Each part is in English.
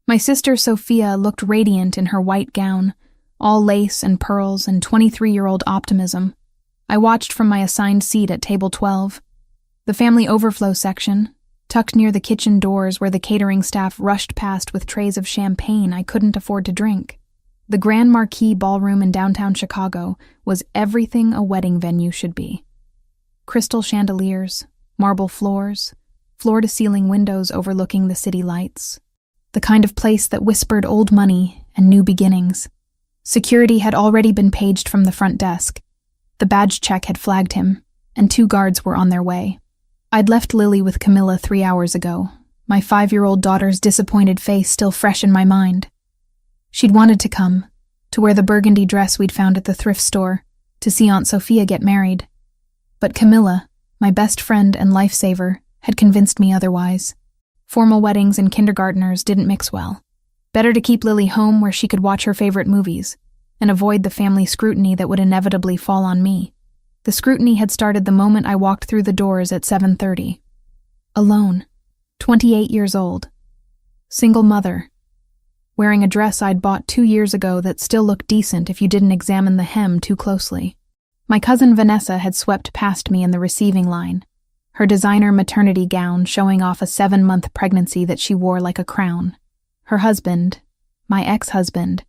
My sister Sophia looked radiant in her white gown, all lace and pearls and 23-year-old optimism. I watched from my assigned seat at table 12. The family overflow section, tucked near the kitchen doors where the catering staff rushed past with trays of champagne I couldn't afford to drink. The Grand Marquis Ballroom in downtown Chicago was everything a wedding venue should be. Crystal chandeliers, marble floors, floor-to-ceiling windows overlooking the city lights. The kind of place that whispered old money and new beginnings. Security had already been paged from the front desk. The badge check had flagged him, and 2 guards were on their way. I'd left Lily with Camilla 3 hours ago, my 5-year-old daughter's disappointed face still fresh in my mind. She'd wanted to come, to wear the burgundy dress we'd found at the thrift store, to see Aunt Sophia get married. But Camilla, my best friend and lifesaver, had convinced me otherwise. Formal weddings and kindergartners didn't mix well. Better to keep Lily home where she could watch her favorite movies, and avoid the family scrutiny that would inevitably fall on me. The scrutiny had started the moment I walked through the doors at 7:30. Alone, 28 years old, single mother, wearing a dress I'd bought 2 years ago that still looked decent if you didn't examine the hem too closely. My cousin Vanessa had swept past me in the receiving line, her designer maternity gown showing off a 7-month pregnancy that she wore like a crown. Her husband, my ex-husband,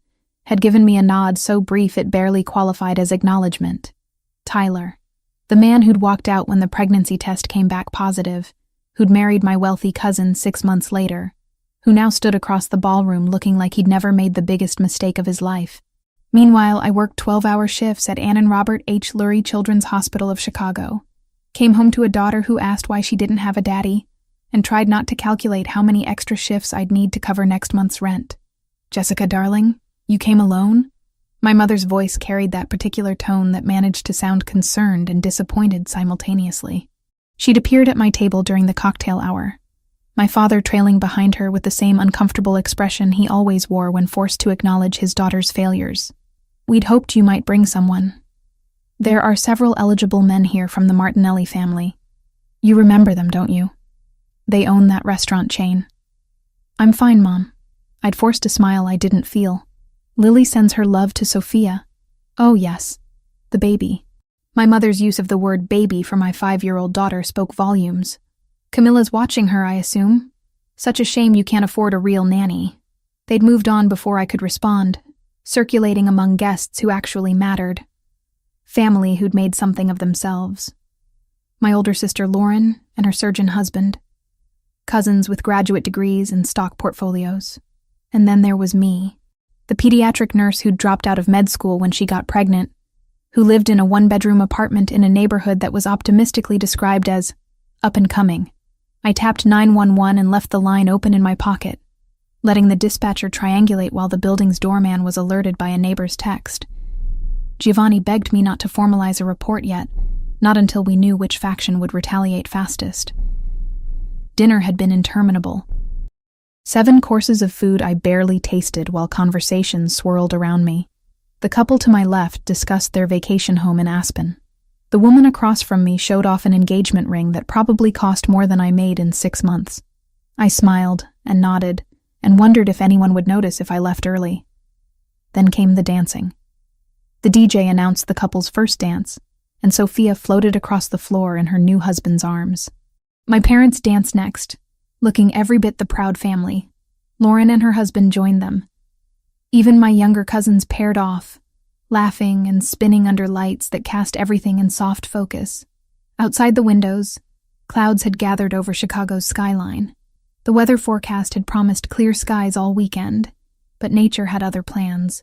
had given me a nod so brief it barely qualified as acknowledgement. Tyler, the man who'd walked out when the pregnancy test came back positive, who'd married my wealthy cousin 6 months later, who now stood across the ballroom looking like he'd never made the biggest mistake of his life. Meanwhile, I worked 12-hour shifts at Ann and Robert H. Lurie Children's Hospital of Chicago, came home to a daughter who asked why she didn't have a daddy, and tried not to calculate how many extra shifts I'd need to cover next month's rent. "Jessica, darling, you came alone?" My mother's voice carried that particular tone that managed to sound concerned and disappointed simultaneously. She'd appeared at my table during the cocktail hour, my father trailing behind her with the same uncomfortable expression he always wore when forced to acknowledge his daughter's failures. "We'd hoped you might bring someone. There are several eligible men here from the Martinelli family. You remember them, don't you? They own that restaurant chain." "I'm fine, Mom." I'd forced a smile I didn't feel. "Lily sends her love to Sophia." "Oh, yes. The baby." My mother's use of the word baby for my 5-year-old daughter spoke volumes. "Camilla's watching her, I assume? Such a shame you can't afford a real nanny." They'd moved on before I could respond, circulating among guests who actually mattered. Family who'd made something of themselves. My older sister Lauren and her surgeon husband. Cousins with graduate degrees and stock portfolios. And then there was me, the pediatric nurse who'd dropped out of med school when she got pregnant, who lived in a 1-bedroom apartment in a neighborhood that was optimistically described as up and coming. I tapped 911 and left the line open in my pocket, letting the dispatcher triangulate while the building's doorman was alerted by a neighbor's text. Giovanni begged me not to formalize a report yet, not until we knew which faction would retaliate fastest. Dinner had been interminable. 7 courses of food I barely tasted while conversations swirled around me. The couple to my left discussed their vacation home in Aspen. The woman across from me showed off an engagement ring that probably cost more than I made in 6 months. I smiled and nodded and wondered if anyone would notice if I left early. Then came the dancing. The DJ announced the couple's first dance, and Sophia floated across the floor in her new husband's arms. My parents danced next, looking every bit the proud family. Lauren and her husband joined them. Even my younger cousins paired off, laughing and spinning under lights that cast everything in soft focus. Outside the windows, clouds had gathered over Chicago's skyline. The weather forecast had promised clear skies all weekend, but nature had other plans.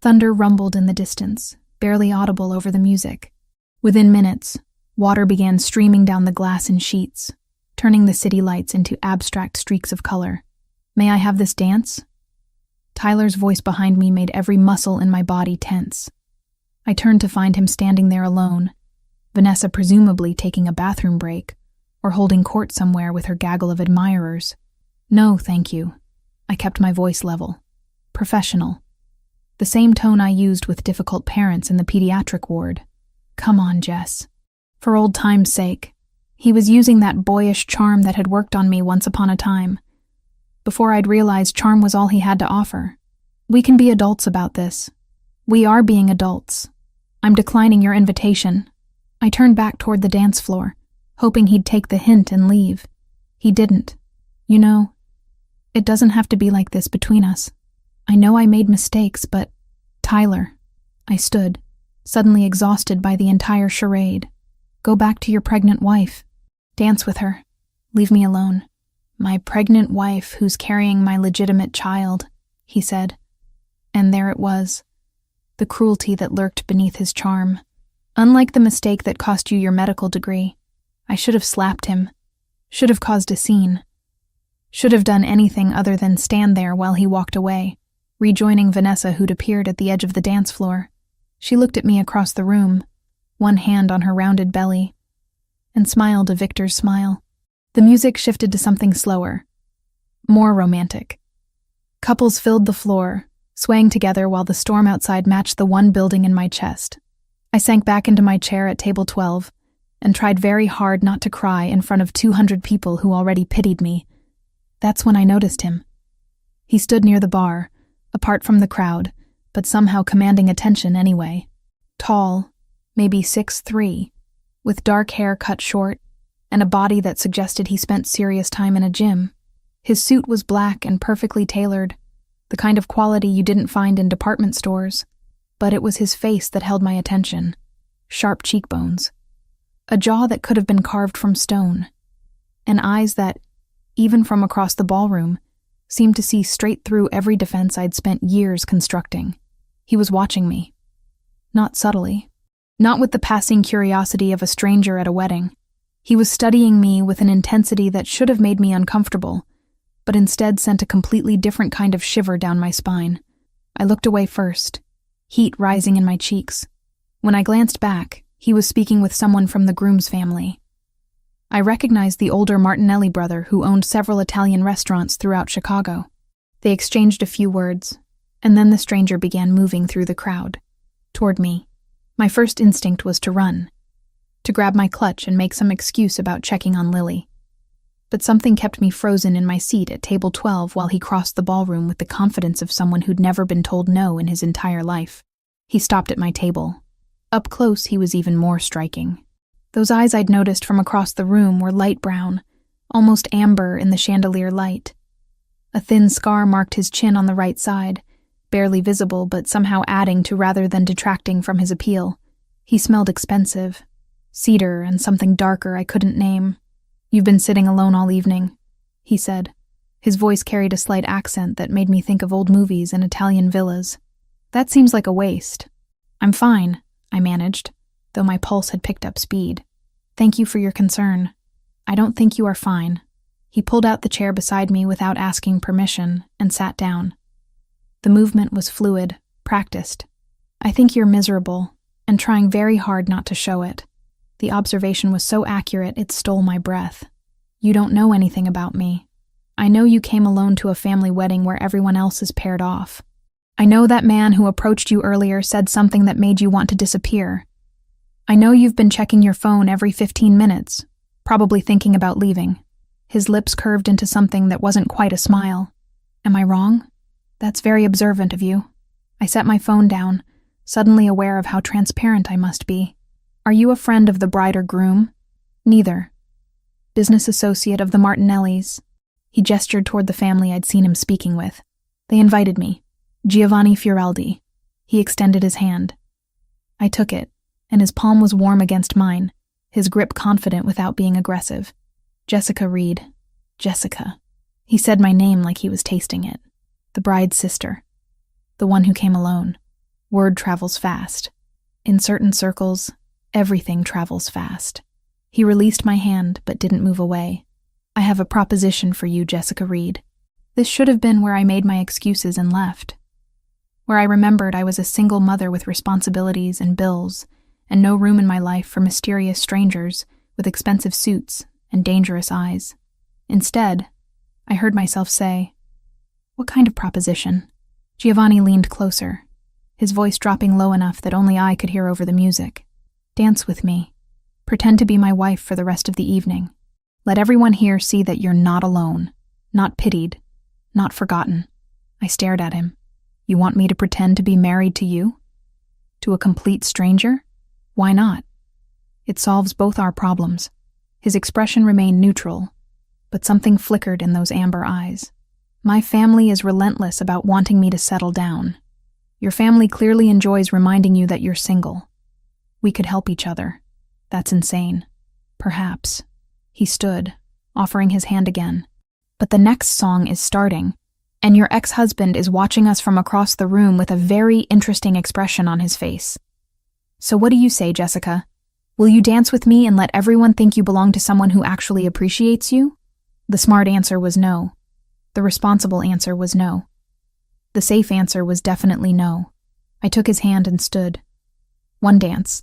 Thunder rumbled in the distance, barely audible over the music. Within minutes, water began streaming down the glass in sheets, turning the city lights into abstract streaks of color. "May I have this dance?" Tyler's voice behind me made every muscle in my body tense. I turned to find him standing there alone, Vanessa presumably taking a bathroom break, or holding court somewhere with her gaggle of admirers. "No, thank you." I kept my voice level. Professional. The same tone I used with difficult parents in the pediatric ward. "Come on, Jess." For old time's sake. He was using that boyish charm that had worked on me once upon a time. before I'd realized charm was all he had to offer. We can be adults about this. We are being adults. I'm declining your invitation. I turned back toward the dance floor, hoping he'd take the hint and leave. He didn't. You know, it doesn't have to be like this between us. I know I made mistakes, but Tyler, I stood, suddenly exhausted by the entire charade. Go back to your pregnant wife. Dance with her. Leave me alone. My pregnant wife who's carrying my legitimate child, he said. And there it was, the cruelty that lurked beneath his charm. Unlike the mistake that cost you your medical degree, I should have slapped him, should have caused a scene, should have done anything other than stand there while he walked away, rejoining Vanessa who'd appeared at the edge of the dance floor. She looked at me across the room, one hand on her rounded belly, and smiled a victor's smile. The music shifted to something slower, more romantic. Couples filled the floor, swaying together while the storm outside matched the one building in my chest. I sank back into my chair at table 12 and tried very hard not to cry in front of 200 people who already pitied me. That's when I noticed him. He stood near the bar, apart from the crowd, but somehow commanding attention anyway. Tall, maybe 6'3", with dark hair cut short, and a body that suggested he spent serious time in a gym. His suit was black and perfectly tailored, the kind of quality you didn't find in department stores. But it was his face that held my attention. Sharp cheekbones. A jaw that could have been carved from stone. And eyes that, even from across the ballroom, seemed to see straight through every defense I'd spent years constructing. He was watching me. Not subtly. Not with the passing curiosity of a stranger at a wedding. He was studying me with an intensity that should have made me uncomfortable, but instead sent a completely different kind of shiver down my spine. I looked away first, heat rising in my cheeks. When I glanced back, he was speaking with someone from the groom's family. I recognized the older Martinelli brother who owned several Italian restaurants throughout Chicago. They exchanged a few words, and then the stranger began moving through the crowd, toward me. My first instinct was to run, to grab my clutch and make some excuse about checking on Lily. But something kept me frozen in my seat at table 12 while he crossed the ballroom with the confidence of someone who'd never been told no in his entire life. He stopped at my table. Up close, he was even more striking. Those eyes I'd noticed from across the room were light brown, almost amber in the chandelier light. A thin scar marked his chin on the right side, barely visible but somehow adding to rather than detracting from his appeal. He smelled expensive. Cedar and something darker I couldn't name. You've been sitting alone all evening, he said. His voice carried a slight accent that made me think of old movies and Italian villas. That seems like a waste. I'm fine, I managed, though my pulse had picked up speed. Thank you for your concern. I don't think you are fine. He pulled out the chair beside me without asking permission and sat down. The movement was fluid, practiced. I think you're miserable, and trying very hard not to show it. The observation was so accurate it stole my breath. You don't know anything about me. I know you came alone to a family wedding where everyone else is paired off. I know that man who approached you earlier said something that made you want to disappear. I know you've been checking your phone every 15 minutes, probably thinking about leaving. His lips curved into something that wasn't quite a smile. Am I wrong? That's very observant of you. I set my phone down, suddenly aware of how transparent I must be. Are you a friend of the bride or groom? Neither. Business associate of the Martinellis. He gestured toward the family I'd seen him speaking with. They invited me. Giovanni Fioreldi. He extended his hand. I took it, and his palm was warm against mine, his grip confident without being aggressive. Jessica Reed. Jessica. He said my name like he was tasting it. The bride's sister. The one who came alone. Word travels fast. In certain circles, everything travels fast. He released my hand, but didn't move away. I have a proposition for you, Jessica Reed. This should have been where I made my excuses and left. Where I remembered I was a single mother with responsibilities and bills, and no room in my life for mysterious strangers with expensive suits and dangerous eyes. Instead, I heard myself say, "What kind of proposition?" Giovanni leaned closer, his voice dropping low enough that only I could hear over the music. Dance with me. Pretend to be my wife for the rest of the evening. Let everyone here see that you're not alone, not pitied, not forgotten. I stared at him. You want me to pretend to be married to you? To a complete stranger? Why not? It solves both our problems. His expression remained neutral, but something flickered in those amber eyes. My family is relentless about wanting me to settle down. Your family clearly enjoys reminding you that you're single. We could help each other. That's insane. Perhaps. He stood, offering his hand again. But the next song is starting, and your ex-husband is watching us from across the room with a very interesting expression on his face. So what do you say, Jessica? Will you dance with me and let everyone think you belong to someone who actually appreciates you? The smart answer was no. The responsible answer was no. The safe answer was definitely no. I took his hand and stood. One dance.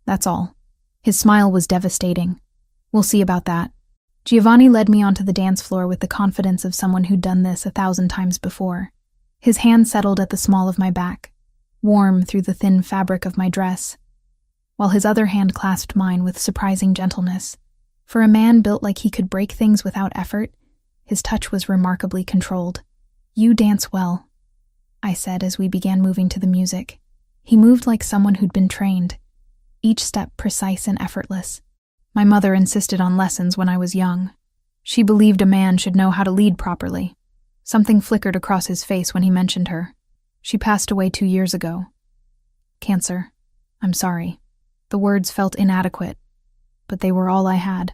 That's all. His smile was devastating. We'll see about that. Giovanni led me onto the dance floor with the confidence of someone who'd done this 1,000 times before. His hand settled at the small of my back, warm through the thin fabric of my dress, while his other hand clasped mine with surprising gentleness. For a man built like he could break things without effort, his touch was remarkably controlled. You dance well, I said as we began moving to the music. He moved like someone who'd been trained, each step precise and effortless. My mother insisted on lessons when I was young. She believed a man should know how to lead properly. Something flickered across his face when he mentioned her. She passed away 2 years ago. Cancer. I'm sorry. The words felt inadequate, but they were all I had.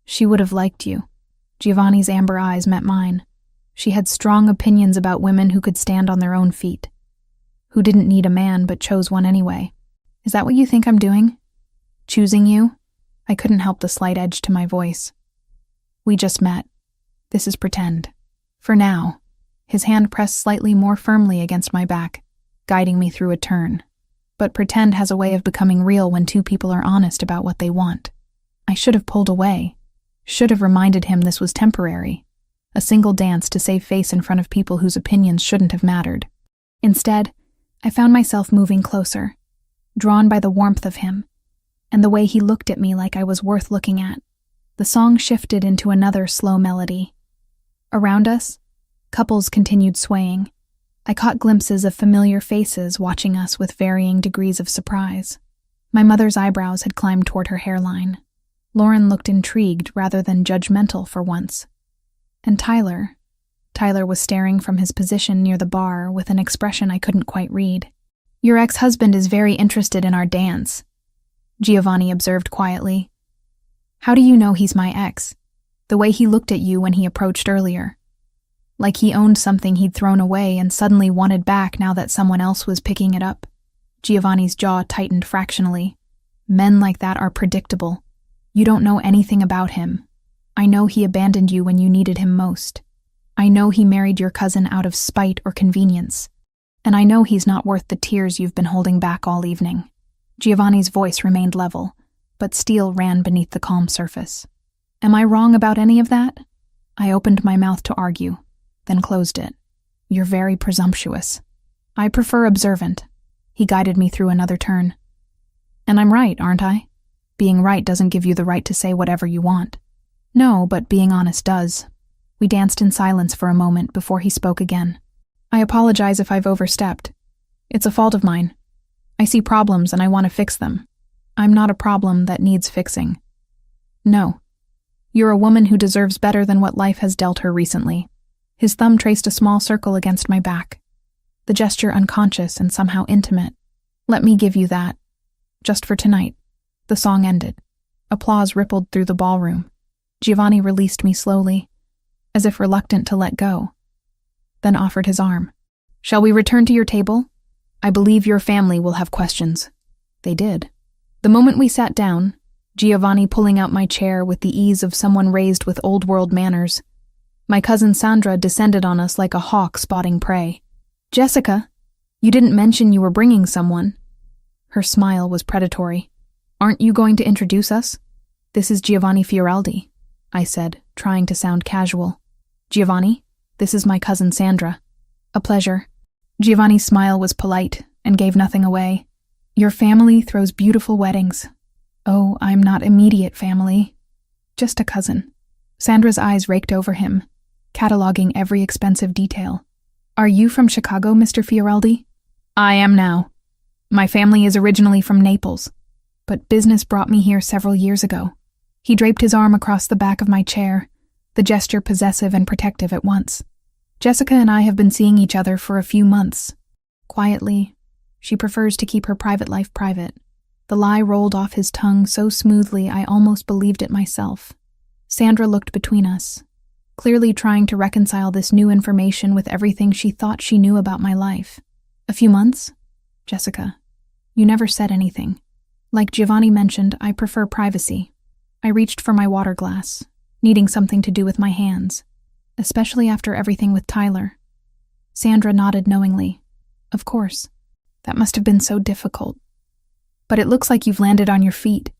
She would have liked you. Giovanni's amber eyes met mine. She had strong opinions about women who could stand on their own feet, who didn't need a man but chose one anyway. Is that what you think I'm doing? Choosing you? I couldn't help the slight edge to my voice. We just met. This is pretend. For now. His hand pressed slightly more firmly against my back, guiding me through a turn. But pretend has a way of becoming real when two people are honest about what they want. I should have pulled away. Should have reminded him this was temporary. A single dance to save face in front of people whose opinions shouldn't have mattered. Instead, I found myself moving closer, drawn by the warmth of him, and the way he looked at me like I was worth looking at. The song shifted into another slow melody. Around us, couples continued swaying. I caught glimpses of familiar faces watching us with varying degrees of surprise. My mother's eyebrows had climbed toward her hairline. Lauren looked intrigued rather than judgmental for once. And Tyler was staring from his position near the bar with an expression I couldn't quite read. Your ex-husband is very interested in our dance, Giovanni observed quietly. How do you know he's my ex? The way he looked at you when he approached earlier. Like he owned something he'd thrown away and suddenly wanted back now that someone else was picking it up. Giovanni's jaw tightened fractionally. Men like that are predictable. You don't know anything about him. I know he abandoned you when you needed him most. I know he married your cousin out of spite or convenience. And I know he's not worth the tears you've been holding back all evening. Giovanni's voice remained level, but steel ran beneath the calm surface. Am I wrong about any of that? I opened my mouth to argue, then closed it. You're very presumptuous. I prefer observant. He guided me through another turn. And I'm right, aren't I? Being right doesn't give you the right to say whatever you want. No, but being honest does. We danced in silence for a moment before he spoke again. I apologize if I've overstepped. It's a fault of mine. I see problems and I want to fix them. I'm not a problem that needs fixing. No. You're a woman who deserves better than what life has dealt her recently. His thumb traced a small circle against my back, the gesture unconscious and somehow intimate. Let me give you that. Just for tonight. The song ended. Applause rippled through the ballroom. Giovanni released me slowly, as if reluctant to let go, then offered his arm. Shall we return to your table? I believe your family will have questions. They did. The moment we sat down, Giovanni pulling out my chair with the ease of someone raised with old-world manners, my cousin Sandra descended on us like a hawk spotting prey. Jessica, you didn't mention you were bringing someone. Her smile was predatory. Aren't you going to introduce us? This is Giovanni Fioraldi, I said, trying to sound casual. Giovanni, this is my cousin Sandra. A pleasure. Giovanni's smile was polite and gave nothing away. Your family throws beautiful weddings. Oh, I'm not immediate family. Just a cousin. Sandra's eyes raked over him, cataloging every expensive detail. "Are you from Chicago, Mr. Fioreldi?" "I am now. My family is originally from Naples, but business brought me here several years ago." He draped his arm across the back of my chair, the gesture possessive and protective at once. "Jessica and I have been seeing each other for a few months. Quietly, she prefers to keep her private life private." The lie rolled off his tongue so smoothly I almost believed it myself. Sandra looked between us, clearly trying to reconcile this new information with everything she thought she knew about my life. "A few months? Jessica, you never said anything. Like Giovanni mentioned, I prefer privacy." I reached for my water glass, needing something to do with my hands, especially after everything with Tyler. Sandra nodded knowingly. "Of course. That must have been so difficult. But it looks like you've landed on your feet."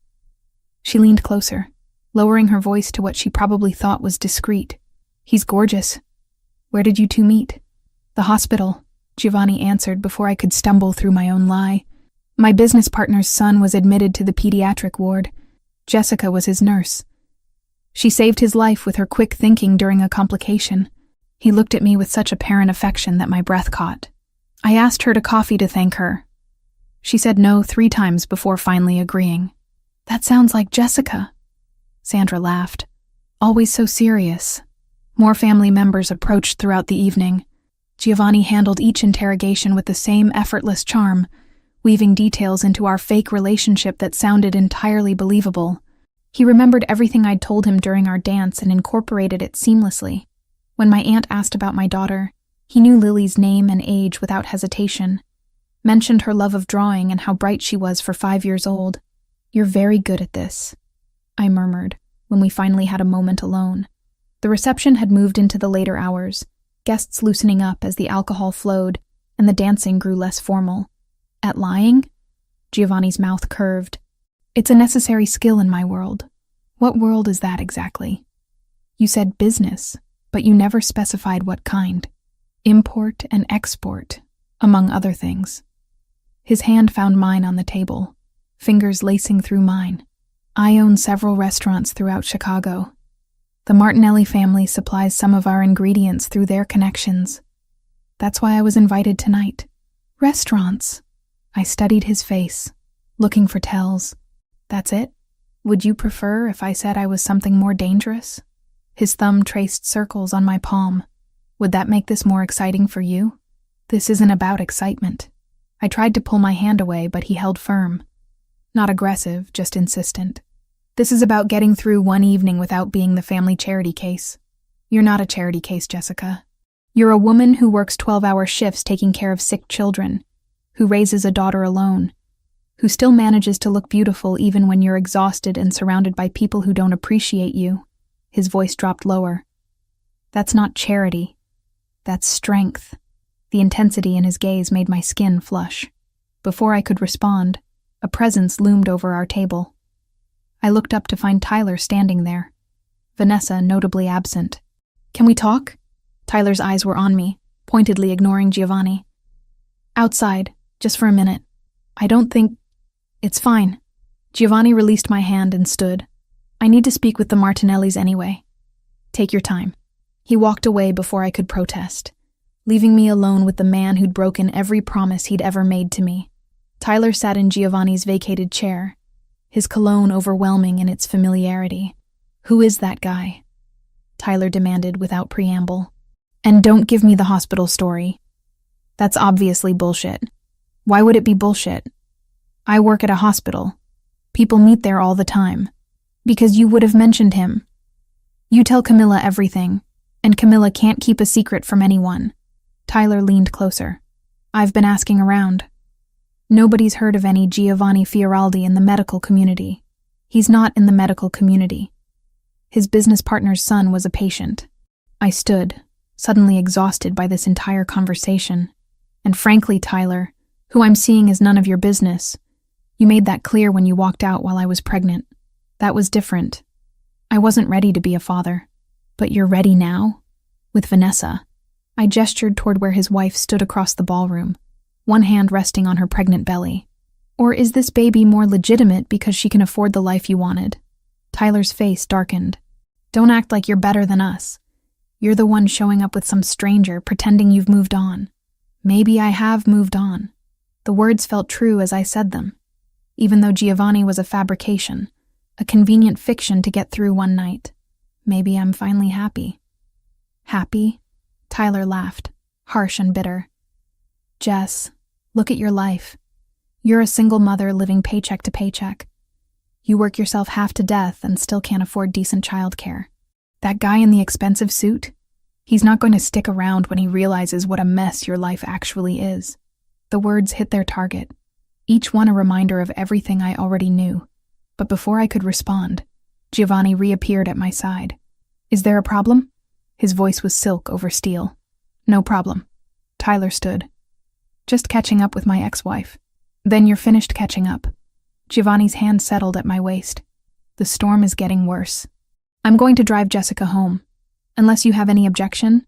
She leaned closer, lowering her voice to what she probably thought was discreet. "He's gorgeous. Where did you two meet?" "The hospital," Giovanni answered before I could stumble through my own lie. "My business partner's son was admitted to the pediatric ward. Jessica was his nurse. She saved his life with her quick thinking during a complication." He looked at me with such apparent affection that my breath caught. "I asked her to coffee to thank her. She said no 3 times before finally agreeing." "That sounds like Jessica." Sandra laughed. "Always so serious." More family members approached throughout the evening. Giovanni handled each interrogation with the same effortless charm, weaving details into our fake relationship that sounded entirely believable. He remembered everything I'd told him during our dance and incorporated it seamlessly. When my aunt asked about my daughter, he knew Lily's name and age without hesitation, mentioned her love of drawing and how bright she was for 5 years old. "You're very good at this," I murmured, when we finally had a moment alone. The reception had moved into the later hours, guests loosening up as the alcohol flowed, and the dancing grew less formal. "At lying?" Giovanni's mouth curved. "It's a necessary skill in my world." "What world is that exactly?" "You said business, but you never specified what kind." "Import and export, among other things." His hand found mine on the table, fingers lacing through mine. "I own several restaurants throughout Chicago. The Martinelli family supplies some of our ingredients through their connections. That's why I was invited tonight." "Restaurants?" I studied his face, looking for tells. "That's it? Would you prefer if I said I was something more dangerous?" His thumb traced circles on my palm. "Would that make this more exciting for you?" "This isn't about excitement." I tried to pull my hand away, but he held firm. Not aggressive, just insistent. "This is about getting through one evening without being the family charity case." "You're not a charity case, Jessica. You're a woman who works 12-hour shifts taking care of sick children, who raises a daughter alone, who still manages to look beautiful even when you're exhausted and surrounded by people who don't appreciate you." His voice dropped lower. "That's not charity. That's strength." The intensity in his gaze made my skin flush. Before I could respond, a presence loomed over our table. I looked up to find Tyler standing there, Vanessa notably absent. "Can we talk?" Tyler's eyes were on me, pointedly ignoring Giovanni. "Outside, just for a minute. I don't think... It's fine." Giovanni released my hand and stood. "I need to speak with the Martinellis anyway." "Take your time." He walked away before I could protest, leaving me alone with the man who'd broken every promise he'd ever made to me. Tyler sat in Giovanni's vacated chair, his cologne overwhelming in its familiarity. "Who is that guy?" Tyler demanded without preamble. "And don't give me the hospital story. That's obviously bullshit." "Why would it be bullshit?" "I work at a hospital. People meet there all the time." "Because you would have mentioned him. You tell Camilla everything, and Camilla can't keep a secret from anyone." Tyler leaned closer. "I've been asking around. Nobody's heard of any Giovanni Fioreldi in the medical community. He's not in the medical community. His business partner's son was a patient." I stood, suddenly exhausted by this entire conversation. "And frankly, Tyler, who I'm seeing is none of your business. You made that clear when you walked out while I was pregnant. That was different. I wasn't ready to be a father." "But you're ready now? With Vanessa?" I gestured toward where his wife stood across the ballroom, one hand resting on her pregnant belly. "Or is this baby more legitimate because she can afford the life you wanted?" Tyler's face darkened. "Don't act like you're better than us. You're the one showing up with some stranger, pretending you've moved on. Maybe I have moved on. The words felt true as I said them, even though Giovanni was a fabrication, a convenient fiction to get through one night. Maybe I'm finally happy. Happy? Tyler laughed, harsh and bitter. Jess, look at your life. You're a single mother living paycheck to paycheck. You work yourself half to death and still can't afford decent childcare. That guy in the expensive suit? He's not going to stick around when he realizes what a mess your life actually is. The words hit their target, each one a reminder of everything I already knew. But before I could respond, Giovanni reappeared at my side. Is there a problem? His voice was silk over steel. No problem. Tyler stood. Just catching up with my ex-wife. Then you're finished catching up. Giovanni's hand settled at my waist. The storm is getting worse. I'm going to drive Jessica home. Unless you have any objection?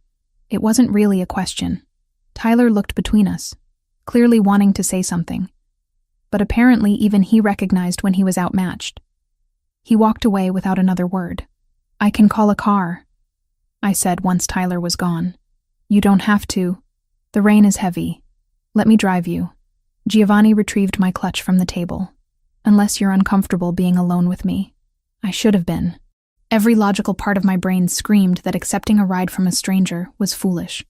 It wasn't really a question. Tyler looked between us, clearly wanting to say something. But apparently even he recognized when he was outmatched. He walked away without another word. I can call a car, I said once Tyler was gone. You don't have to. The rain is heavy. Let me drive you. Giovanni retrieved my clutch from the table. Unless you're uncomfortable being alone with me. I should have been. Every logical part of my brain screamed that accepting a ride from a stranger was foolish.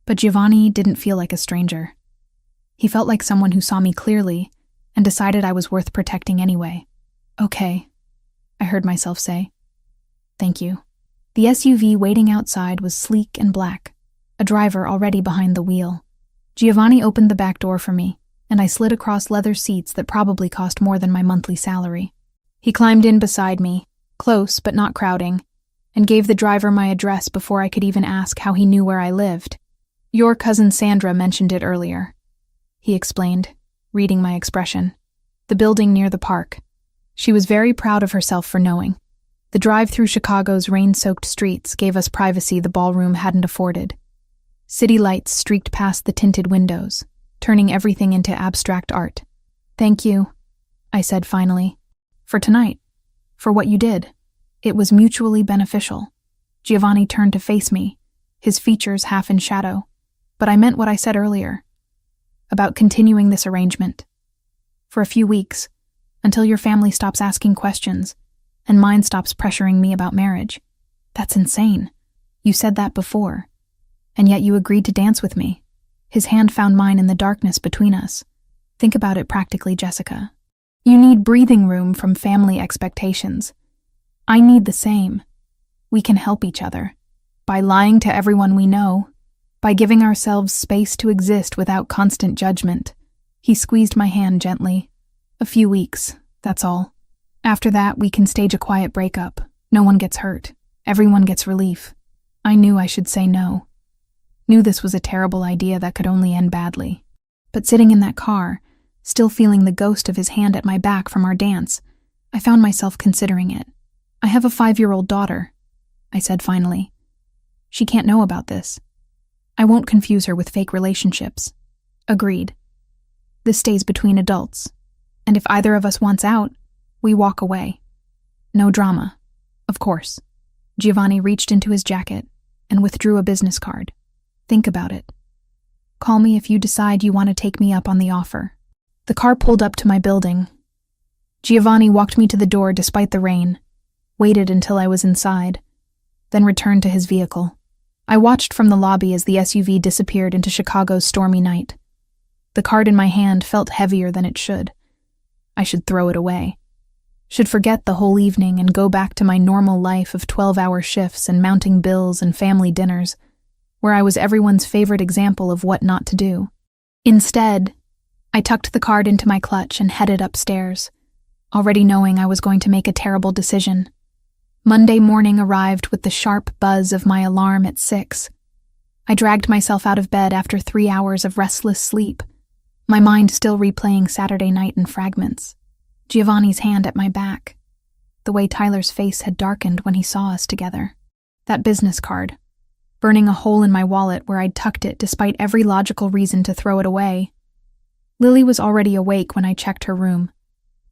But Giovanni didn't feel like a stranger. He felt like someone who saw me clearly and decided I was worth protecting anyway. Okay, I heard myself say. Thank you. The SUV waiting outside was sleek and black, a driver already behind the wheel. Giovanni opened the back door for me, and I slid across leather seats that probably cost more than my monthly salary. He climbed in beside me, close but not crowding, and gave the driver my address before I could even ask how he knew where I lived. Your cousin Sandra mentioned it earlier, he explained, reading my expression. The building near the park. She was very proud of herself for knowing. The drive through Chicago's rain-soaked streets gave us privacy the ballroom hadn't afforded. City lights streaked past the tinted windows, turning everything into abstract art. Thank you, I said finally. For tonight. For what you did. It was mutually beneficial. Giovanni turned to face me, his features half in shadow. But I meant what I said earlier. About continuing this arrangement. For a few weeks, until your family stops asking questions, and mine stops pressuring me about marriage. That's insane. You said that before. And yet you agreed to dance with me. His hand found mine in the darkness between us. Think about it practically, Jessica. You need breathing room from family expectations. I need the same. We can help each other. By lying to everyone we know. By giving ourselves space to exist without constant judgment. He squeezed my hand gently. A few weeks, that's all. After that, we can stage a quiet breakup. No one gets hurt. Everyone gets relief. I knew I should say no. Knew this was a terrible idea that could only end badly. But sitting in that car, still feeling the ghost of his hand at my back from our dance, I found myself considering it. I have a 5-year-old daughter, I said finally. She can't know about this. I won't confuse her with fake relationships. Agreed. This stays between adults. And if either of us wants out, we walk away. No drama. Of course. Giovanni reached into his jacket and withdrew a business card. Think about it. Call me if you decide you want to take me up on the offer. The car pulled up to my building. Giovanni walked me to the door despite the rain, waited until I was inside, then returned to his vehicle. I watched from the lobby as the SUV disappeared into Chicago's stormy night. The card in my hand felt heavier than it should. I should throw it away. Should forget the whole evening and go back to my normal life of 12-hour shifts and mounting bills and family dinners, where I was everyone's favorite example of what not to do. Instead, I tucked the card into my clutch and headed upstairs, already knowing I was going to make a terrible decision. Monday morning arrived with the sharp buzz of my alarm at 6. I dragged myself out of bed after 3 hours of restless sleep, my mind still replaying Saturday night in fragments. Giovanni's hand at my back. The way Tyler's face had darkened when he saw us together. That business card. Burning a hole in my wallet where I'd tucked it despite every logical reason to throw it away. Lily was already awake when I checked her room,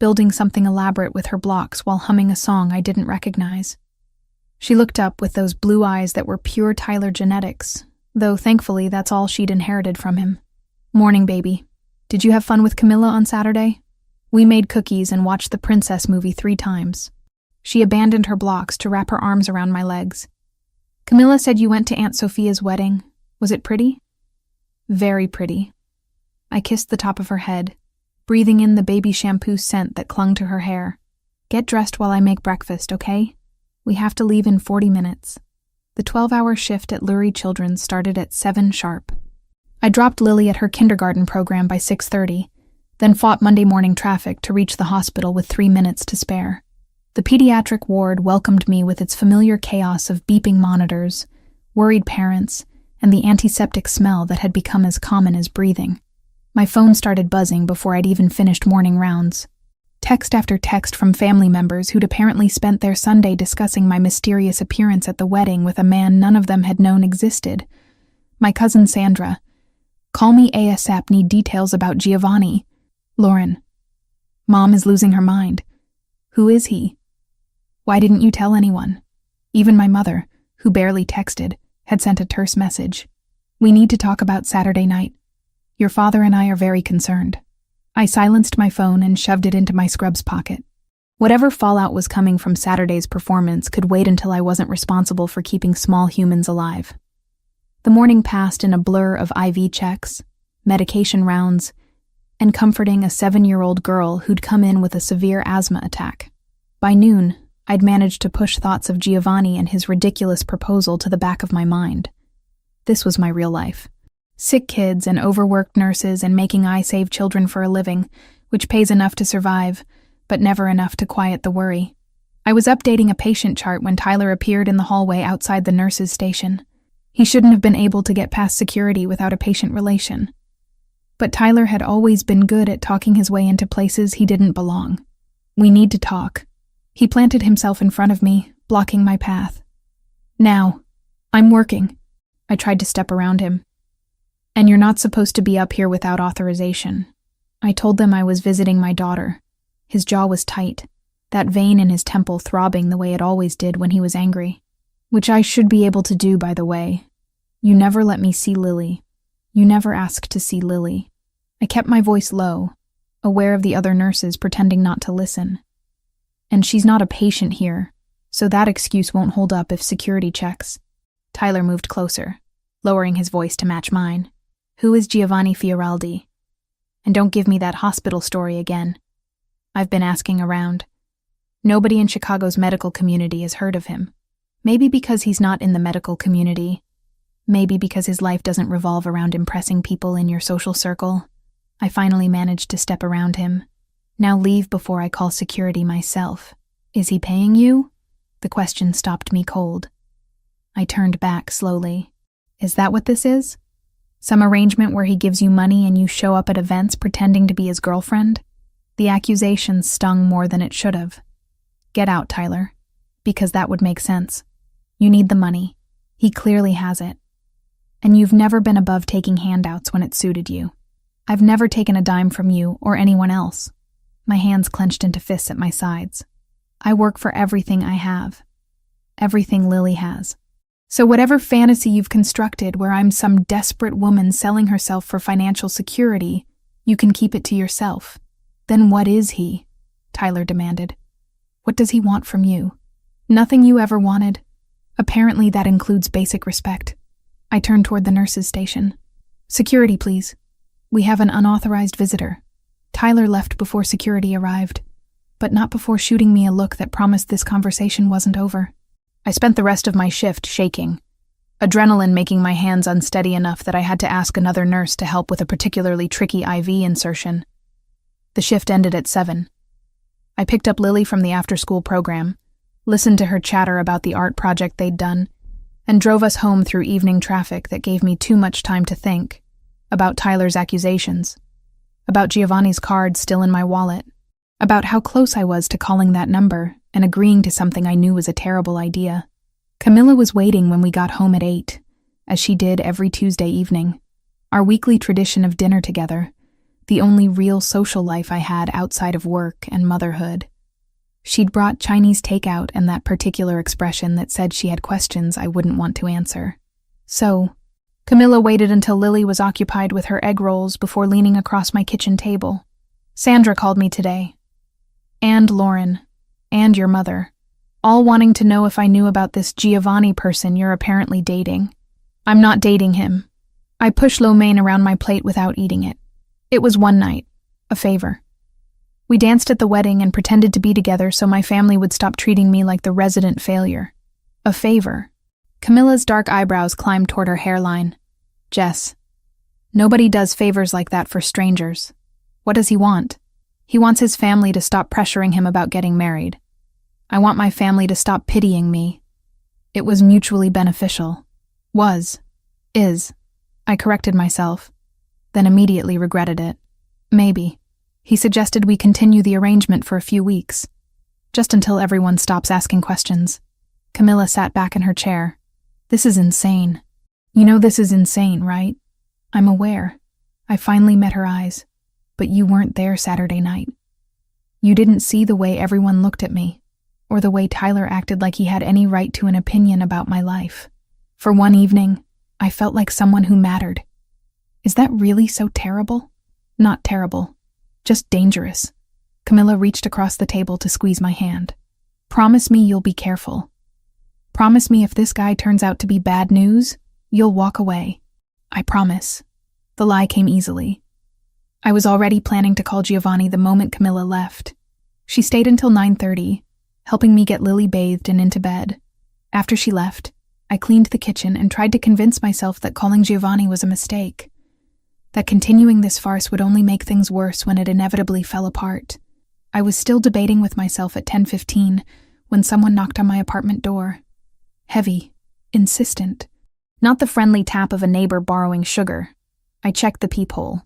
building something elaborate with her blocks while humming a song I didn't recognize. She looked up with those blue eyes that were pure Tyler genetics, though thankfully that's all she'd inherited from him. "Morning, baby. Did you have fun with Camilla on Saturday? We made cookies and watched the princess movie 3 times. She abandoned her blocks to wrap her arms around my legs. "Camilla said you went to Aunt Sophia's wedding. Was it pretty?" "Very pretty." I kissed the top of her head, breathing in the baby shampoo scent that clung to her hair. "Get dressed while I make breakfast, okay? We have to leave in 40 minutes. The 12-hour shift at Lurie Children's started at 7 sharp. I dropped Lily at her kindergarten program by 6:30, then fought Monday morning traffic to reach the hospital with 3 minutes to spare. The pediatric ward welcomed me with its familiar chaos of beeping monitors, worried parents, and the antiseptic smell that had become as common as breathing. My phone started buzzing before I'd even finished morning rounds. Text after text from family members who'd apparently spent their Sunday discussing my mysterious appearance at the wedding with a man none of them had known existed. My cousin Sandra. "Call me ASAP, need details about Giovanni." Lauren. "Mom is losing her mind. Who is he? Why didn't you tell anyone?" Even my mother, who barely texted, had sent a terse message. "We need to talk about Saturday night. Your father and I are very concerned." I silenced my phone and shoved it into my scrubs pocket. Whatever fallout was coming from Saturday's performance could wait until I wasn't responsible for keeping small humans alive. The morning passed in a blur of IV checks, medication rounds, and comforting a 7-year-old girl who'd come in with a severe asthma attack. By noon, I'd managed to push thoughts of Giovanni and his ridiculous proposal to the back of my mind. This was my real life. Sick kids and overworked nurses and making I save children for a living, which pays enough to survive, but never enough to quiet the worry. I was updating a patient chart when Tyler appeared in the hallway outside the nurse's station. He shouldn't have been able to get past security without a patient relation. But Tyler had always been good at talking his way into places he didn't belong. "We need to talk." He planted himself in front of me, blocking my path. "Now. I'm working." I tried to step around him. "And you're not supposed to be up here without authorization." I told them I was visiting my daughter. His jaw was tight, that vein in his temple throbbing the way it always did when he was angry. "Which I should be able to do, by the way. You never let me see Lily. You never asked to see Lily." I kept my voice low, aware of the other nurses pretending not to listen. "And she's not a patient here, so that excuse won't hold up if security checks." Tyler moved closer, lowering his voice to match mine. "Who is Giovanni Fioraldi? And don't give me that hospital story again. I've been asking around. Nobody in Chicago's medical community has heard of him. Maybe because he's not in the medical community. Maybe because his life doesn't revolve around impressing people in your social circle." I finally managed to step around him. "Now leave before I call security myself. Is he paying you?" The question stopped me cold. I turned back slowly. "Is that what this is? Some arrangement where he gives you money and you show up at events pretending to be his girlfriend?" The accusation stung more than it should have. "Get out, Tyler. Because that would make sense. You need the money. He clearly has it. And you've never been above taking handouts when it suited you. I've never taken a dime from you or anyone else." My hands clenched into fists at my sides. "I work for everything I have. Everything Lily has. So whatever fantasy you've constructed where I'm some desperate woman selling herself for financial security, you can keep it to yourself." "Then what is he?" Tyler demanded. "What does he want from you? Nothing you ever wanted. Apparently that includes basic respect." I turned toward the nurse's station. "Security, please. We have an unauthorized visitor." Tyler left before security arrived, but not before shooting me a look that promised this conversation wasn't over. I spent the rest of my shift shaking, adrenaline making my hands unsteady enough that I had to ask another nurse to help with a particularly tricky IV insertion. The shift ended at 7. I picked up Lily from the after-school program, listened to her chatter about the art project they'd done, and drove us home through evening traffic that gave me too much time to think about Tyler's accusations, about Giovanni's card still in my wallet, about how close I was to calling that number and agreeing to something I knew was a terrible idea. Camilla was waiting when we got home at 8, as she did every Tuesday evening, our weekly tradition of dinner together, the only real social life I had outside of work and motherhood. She'd brought Chinese takeout and that particular expression that said she had questions I wouldn't want to answer. So, Camilla waited until Lily was occupied with her egg rolls before leaning across my kitchen table. Sandra called me today. And Lauren. And your mother. All wanting to know if I knew about this Giovanni person you're apparently dating. I'm not dating him. I pushed lo mein around my plate without eating it. It was one night. A favor. We danced at the wedding and pretended to be together so my family would stop treating me like the resident failure. A favor. Camilla's dark eyebrows climbed toward her hairline. Jess. Nobody does favors like that for strangers. What does he want? He wants his family to stop pressuring him about getting married. I want my family to stop pitying me. It was mutually beneficial. Was. Is. I corrected myself, then immediately regretted it. Maybe. He suggested we continue the arrangement for a few weeks, just until everyone stops asking questions. Camilla sat back in her chair. This is insane. You know this is insane, right? I'm aware. I finally met her eyes, but you weren't there Saturday night. You didn't see the way everyone looked at me, or the way Tyler acted like he had any right to an opinion about my life. For one evening, I felt like someone who mattered. Is that really so terrible? Not terrible. Just dangerous. Camilla reached across the table to squeeze my hand. Promise me you'll be careful. Promise me if this guy turns out to be bad news, you'll walk away. I promise. The lie came easily. I was already planning to call Giovanni the moment Camilla left. She stayed until 9:30, helping me get Lily bathed and into bed. After she left, I cleaned the kitchen and tried to convince myself that calling Giovanni was a mistake. That continuing this farce would only make things worse when it inevitably fell apart. I was still debating with myself at 10:15 when someone knocked on my apartment door. Heavy, insistent. Not the friendly tap of a neighbor borrowing sugar. I checked the peephole.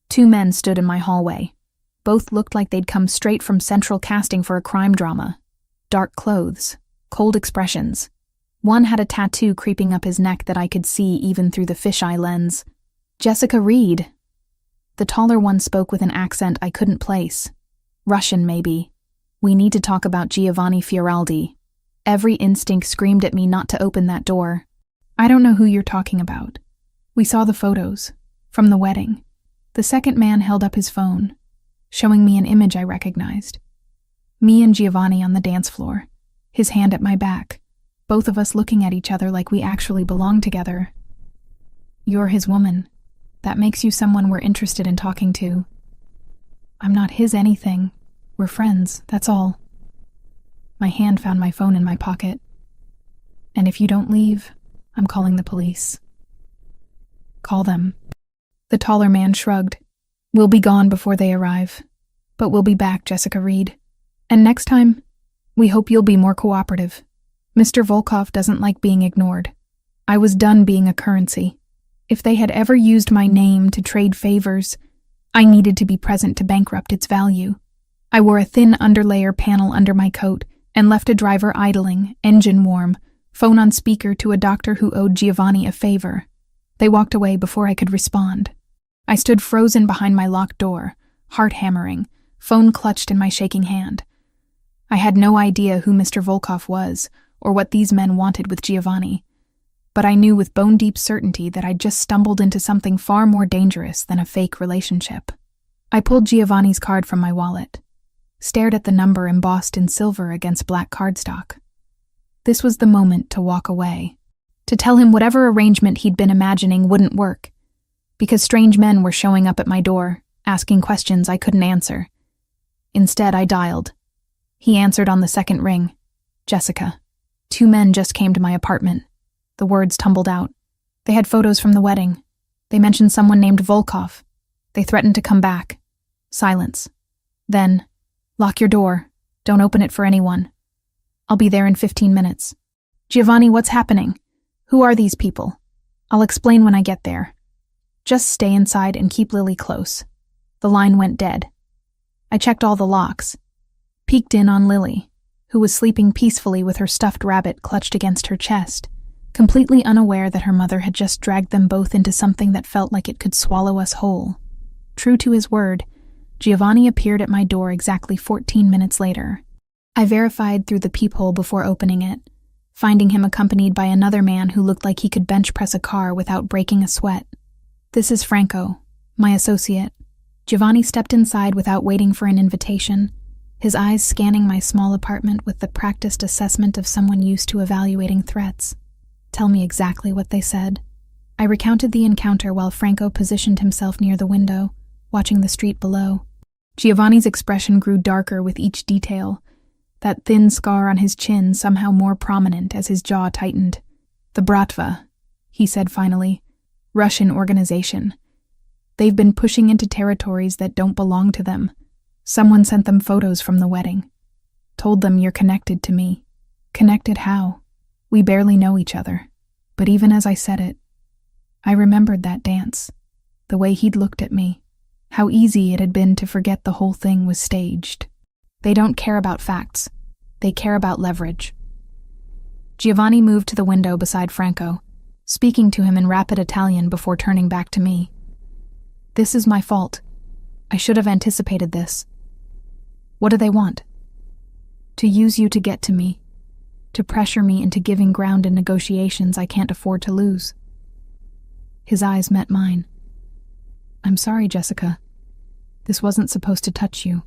2 men stood in my hallway. Both looked like they'd come straight from central casting for a crime drama. Dark clothes, cold expressions. One had a tattoo creeping up his neck that I could see even through the fisheye lens. Jessica Reed. The taller one spoke with an accent I couldn't place. Russian, maybe. We need to talk about Giovanni Fioraldi. Every instinct screamed at me not to open that door. I don't know who you're talking about. We saw the photos. From the wedding. The second man held up his phone, showing me an image I recognized. Me and Giovanni on the dance floor, his hand at my back, both of us looking at each other like we actually belonged together. You're his woman. That makes you someone we're interested in talking to. I'm not his anything. We're friends, that's all. My hand found my phone in my pocket. And if you don't leave, I'm calling the police. Call them. The taller man shrugged. We'll be gone before they arrive. But we'll be back, Jessica Reed. And next time, we hope you'll be more cooperative. Mr. Volkov doesn't like being ignored. I was done being a currency. If they had ever used my name to trade favors, I needed to be present to bankrupt its value. I wore a thin underlayer panel under my coat and left a driver idling, engine warm, phone on speaker to a doctor who owed Giovanni a favor. They walked away before I could respond. I stood frozen behind my locked door, heart hammering, phone clutched in my shaking hand. I had no idea who Mr. Volkov was or what these men wanted with Giovanni. But I knew with bone-deep certainty that I'd just stumbled into something far more dangerous than a fake relationship. I pulled Giovanni's card from my wallet, stared at the number embossed in silver against black cardstock. This was the moment to walk away, to tell him whatever arrangement he'd been imagining wouldn't work, because strange men were showing up at my door, asking questions I couldn't answer. Instead, I dialed. He answered on the second ring. Jessica. 2 men just came to my apartment. The words tumbled out. They had photos from the wedding. They mentioned someone named Volkov. They threatened to come back. Silence. Then, lock your door. Don't open it for anyone. I'll be there in 15 minutes. Giovanni, what's happening? Who are these people? I'll explain when I get there. Just stay inside and keep Lily close. The line went dead. I checked all the locks. Peeked in on Lily, who was sleeping peacefully with her stuffed rabbit clutched against her chest, completely unaware that her mother had just dragged them both into something that felt like it could swallow us whole. True to his word, Giovanni appeared at my door exactly 14 minutes later. I verified through the peephole before opening it, finding him accompanied by another man who looked like he could bench press a car without breaking a sweat. "This is Franco, my associate." Giovanni stepped inside without waiting for an invitation, his eyes scanning my small apartment with the practiced assessment of someone used to evaluating threats. "Tell me exactly what they said." I recounted the encounter while Franco positioned himself near the window, watching the street below. Giovanni's expression grew darker with each detail, that thin scar on his chin somehow more prominent as his jaw tightened. "The Bratva," he said finally. "Russian organization. They've been pushing into territories that don't belong to them. Someone sent them photos from the wedding. Told them you're connected to me." "Connected how? We barely know each other." But even as I said it, I remembered that dance, the way he'd looked at me, how easy it had been to forget the whole thing was staged. They don't care about facts. They care about leverage. Giovanni moved to the window beside Franco, speaking to him in rapid Italian before turning back to me. "This is my fault. I should have anticipated this. What do they want?" "To use you to get to me, to pressure me into giving ground in negotiations I can't afford to lose." His eyes met mine. "I'm sorry, Jessica. This wasn't supposed to touch you."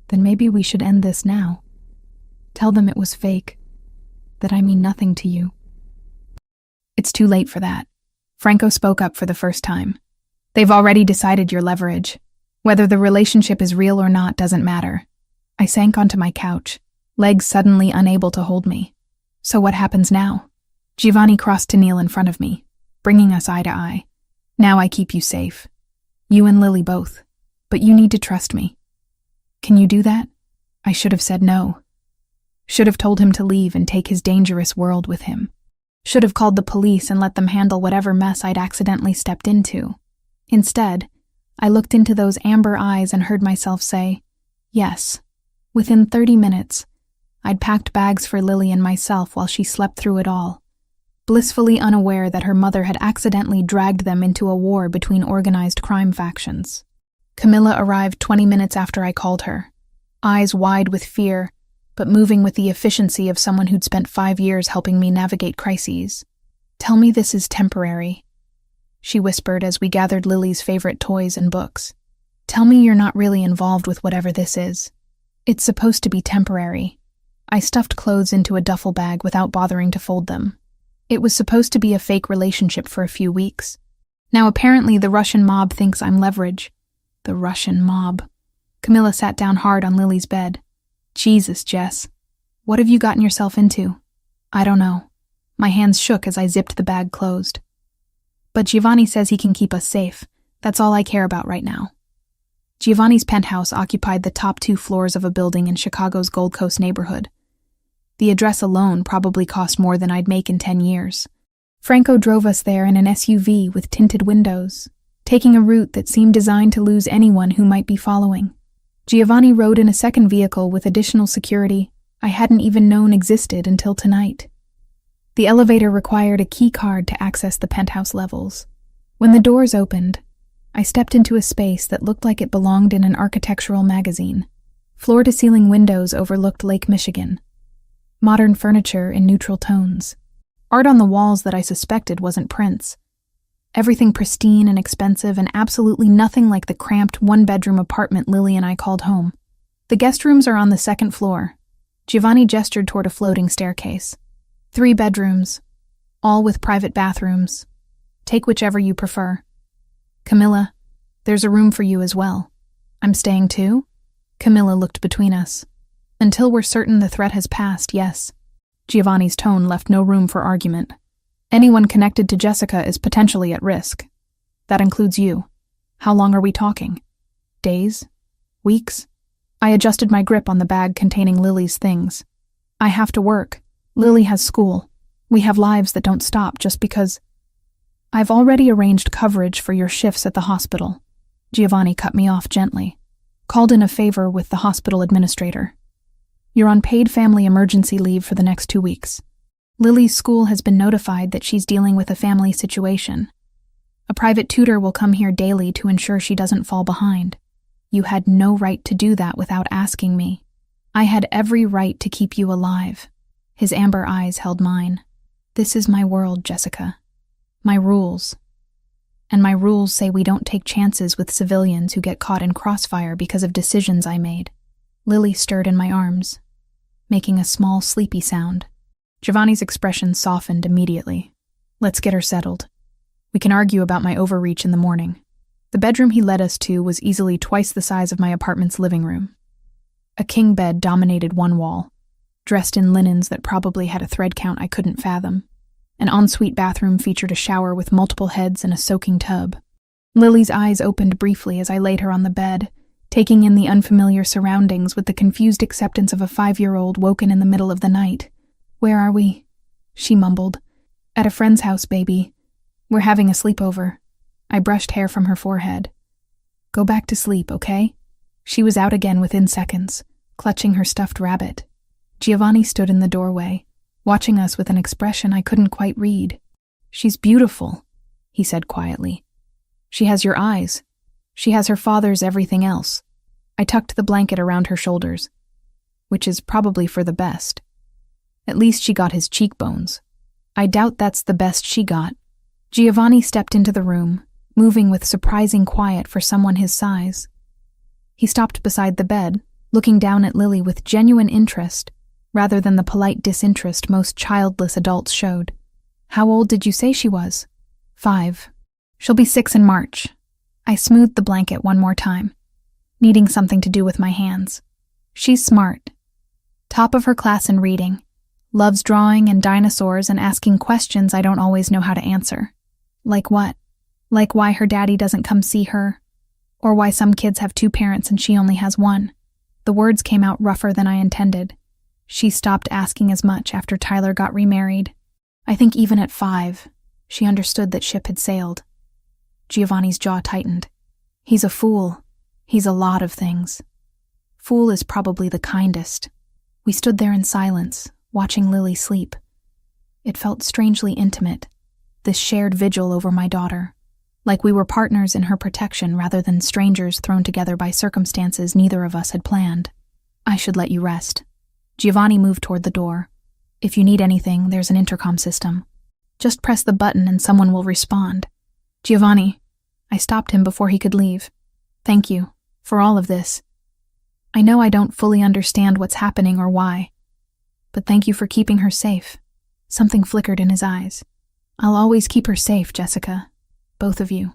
"Then maybe we should end this now. Tell them it was fake, that I mean nothing to you." "It's too late for that." Franco spoke up for the first time. "They've already decided your leverage. Whether the relationship is real or not doesn't matter." I sank onto my couch, legs suddenly unable to hold me. "So what happens now?" Giovanni crossed to kneel in front of me, bringing us eye to eye. "Now I keep you safe. You and Lily both. But you need to trust me." "Can you do that?" I should have said no. Should have told him to leave and take his dangerous world with him. Should have called the police and let them handle whatever mess I'd accidentally stepped into. Instead, I looked into those amber eyes and heard myself say, yes. Within 30 minutes, I'd packed bags for Lily and myself while she slept through it all, blissfully unaware that her mother had accidentally dragged them into a war between organized crime factions. Camilla arrived 20 minutes after I called her, eyes wide with fear, but moving with the efficiency of someone who'd spent 5 years helping me navigate crises. "Tell me this is temporary," she whispered as we gathered Lily's favorite toys and books. "Tell me you're not really involved with whatever this is. It's supposed to be temporary." I stuffed clothes into a duffel bag without bothering to fold them. It was supposed to be a fake relationship for a few weeks. Now apparently the Russian mob thinks I'm leverage. The Russian mob. Camilla sat down hard on Lily's bed. "Jesus, Jess. What have you gotten yourself into?" "I don't know." My hands shook as I zipped the bag closed. "But Giovanni says he can keep us safe. That's all I care about right now." Giovanni's penthouse occupied the top 2 floors of a building in Chicago's Gold Coast neighborhood. The address alone probably cost more than I'd make in 10 years. Franco drove us there in an SUV with tinted windows, taking a route that seemed designed to lose anyone who might be following. Giovanni rode in a second vehicle with additional security I hadn't even known existed until tonight. The elevator required a key card to access the penthouse levels. When the doors opened, I stepped into a space that looked like it belonged in an architectural magazine. Floor-to-ceiling windows overlooked Lake Michigan. Modern furniture in neutral tones. Art on the walls that I suspected wasn't prints. Everything pristine and expensive and absolutely nothing like the cramped 1-bedroom apartment Lily and I called home. "The guest rooms are on the 2nd floor. Giovanni gestured toward a floating staircase. 3 bedrooms, all with private bathrooms. Take whichever you prefer. Camilla, there's a room for you as well." "I'm staying too?" Camilla looked between us. "Until we're certain the threat has passed, yes." Giovanni's tone left no room for argument. "Anyone connected to Jessica is potentially at risk. That includes you. How long are we talking? Days? Weeks?" I adjusted my grip on the bag containing Lily's things. "I have to work. Lily has school. We have lives that don't stop just because—" "I've already arranged coverage for your shifts at the hospital." Giovanni cut me off gently. "Called in a favor with the hospital administrator. You're on paid family emergency leave for the next 2 weeks. Lily's school has been notified that she's dealing with a family situation. A private tutor will come here daily to ensure she doesn't fall behind. You had no right to do that without asking me." I had every right to keep you alive. His amber eyes held mine. This is my world, Jessica. My rules. And my rules say we don't take chances with civilians who get caught in crossfire because of decisions I made. Lily stirred in my arms, making a small, sleepy sound. Giovanni's expression softened immediately. Let's get her settled. We can argue about my overreach in the morning. The bedroom he led us to was easily twice the size of my apartment's living room. A king bed dominated one wall, dressed in linens that probably had a thread count I couldn't fathom. An ensuite bathroom featured a shower with multiple heads and a soaking tub. Lily's eyes opened briefly as I laid her on the bed, taking in the unfamiliar surroundings with the confused acceptance of a 5-year-old woken in the middle of the night. Where are we? She mumbled. At a friend's house, baby. We're having a sleepover. I brushed hair from her forehead. Go back to sleep, okay? She was out again within seconds, clutching her stuffed rabbit. Giovanni stood in the doorway, watching us with an expression I couldn't quite read. She's beautiful, he said quietly. She has your eyes. She has her father's everything else. I tucked the blanket around her shoulders, which is probably for the best. At least she got his cheekbones. I doubt that's the best she got. Giovanni stepped into the room, moving with surprising quiet for someone his size. He stopped beside the bed, looking down at Lily with genuine interest, rather than the polite disinterest most childless adults showed. How old did you say she was? 5. She'll be 6 in March. I smoothed the blanket one more time, needing something to do with my hands. She's smart. Top of her class in reading. Loves drawing and dinosaurs and asking questions I don't always know how to answer. Like what? Like why her daddy doesn't come see her? Or why some kids have 2 parents and she only has 1. The words came out rougher than I intended. She stopped asking as much after Tyler got remarried. I think even at 5, she understood that ship had sailed. Giovanni's jaw tightened. He's a fool. He's a lot of things. Fool is probably the kindest. We stood there in silence, watching Lily sleep. It felt strangely intimate, this shared vigil over my daughter, like we were partners in her protection rather than strangers thrown together by circumstances neither of us had planned. I should let you rest. Giovanni moved toward the door. If you need anything, there's an intercom system. Just press the button and someone will respond. Giovanni, I stopped him before he could leave. Thank you for all of this. I know I don't fully understand what's happening or why, but thank you for keeping her safe. Something flickered in his eyes. I'll always keep her safe, Jessica. Both of you.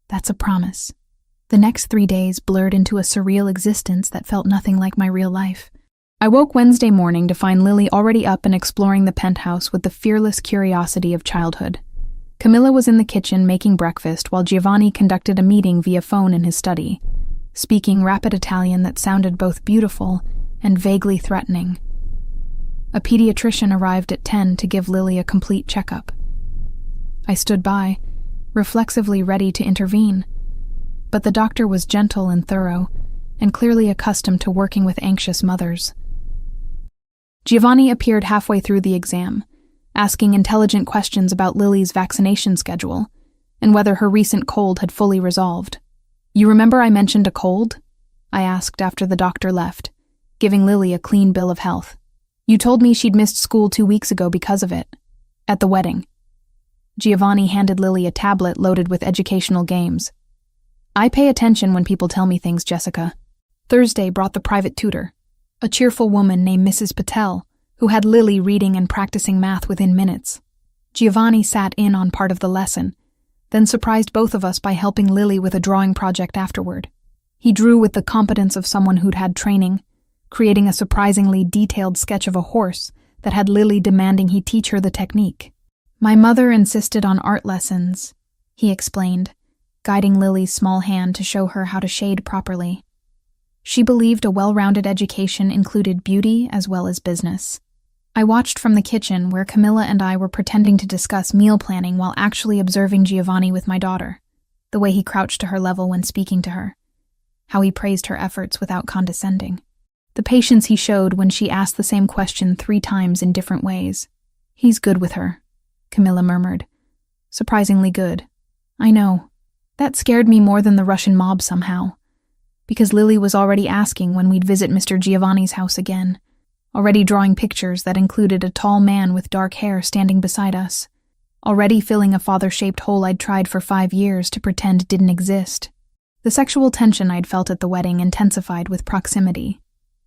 That's a promise. The next 3 days blurred into a surreal existence that felt nothing like my real life. I woke Wednesday morning to find Lily already up and exploring the penthouse with the fearless curiosity of childhood. Camilla was in the kitchen making breakfast while Giovanni conducted a meeting via phone in his study, speaking rapid Italian that sounded both beautiful and vaguely threatening. A pediatrician arrived at 10 to give Lily a complete checkup. I stood by, reflexively ready to intervene, but the doctor was gentle and thorough, and clearly accustomed to working with anxious mothers. Giovanni appeared halfway through the exam, asking intelligent questions about Lily's vaccination schedule, and whether her recent cold had fully resolved. You remember I mentioned a cold? I asked after the doctor left, giving Lily a clean bill of health. You told me she'd missed school 2 weeks ago because of it. At the wedding. Giovanni handed Lily a tablet loaded with educational games. I pay attention when people tell me things, Jessica. Thursday brought the private tutor, a cheerful woman named Mrs. Patel, who had Lily reading and practicing math within minutes. Giovanni sat in on part of the lesson, then surprised both of us by helping Lily with a drawing project afterward. He drew with the competence of someone who'd had training, creating a surprisingly detailed sketch of a horse that had Lily demanding he teach her the technique. My mother insisted on art lessons, he explained, guiding Lily's small hand to show her how to shade properly. She believed a well-rounded education included beauty as well as business. I watched from the kitchen where Camilla and I were pretending to discuss meal planning while actually observing Giovanni with my daughter, the way he crouched to her level when speaking to her, how he praised her efforts without condescending, the patience he showed when she asked the same question 3 times in different ways. He's good with her, Camilla murmured. Surprisingly good. I know. That scared me more than the Russian mob somehow. because Lily was already asking when we'd visit Mr. Giovanni's house again, already drawing pictures that included a tall man with dark hair standing beside us, already filling a father-shaped hole I'd tried for 5 years to pretend didn't exist. The sexual tension I'd felt at the wedding intensified with proximity.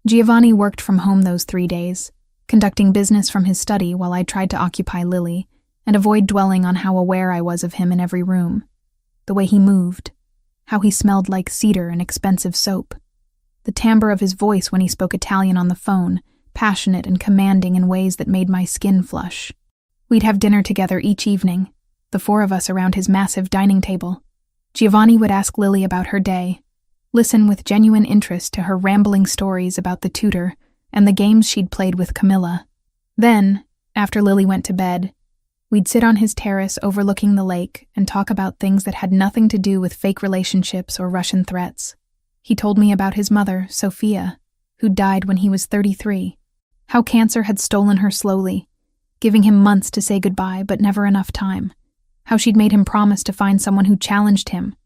Giovanni worked from home those 3 days, conducting business from his study while I tried to occupy Lily and avoid dwelling on how aware I was of him in every room. The way he moved, how he smelled like cedar and expensive soap, the timbre of his voice when he spoke Italian on the phone, passionate and commanding in ways that made my skin flush. We'd have dinner together each evening, the 4 of us around his massive dining table. Giovanni would ask Lily about her day, listen with genuine interest to her rambling stories about the tutor and the games she'd played with Camilla. Then, after Lily went to bed, we'd sit on his terrace overlooking the lake and talk about things that had nothing to do with fake relationships or Russian threats. He told me about his mother, Sophia, who died when he was 33, how cancer had stolen her slowly, giving him months to say goodbye but never enough time, how she'd made him promise to find someone who challenged him,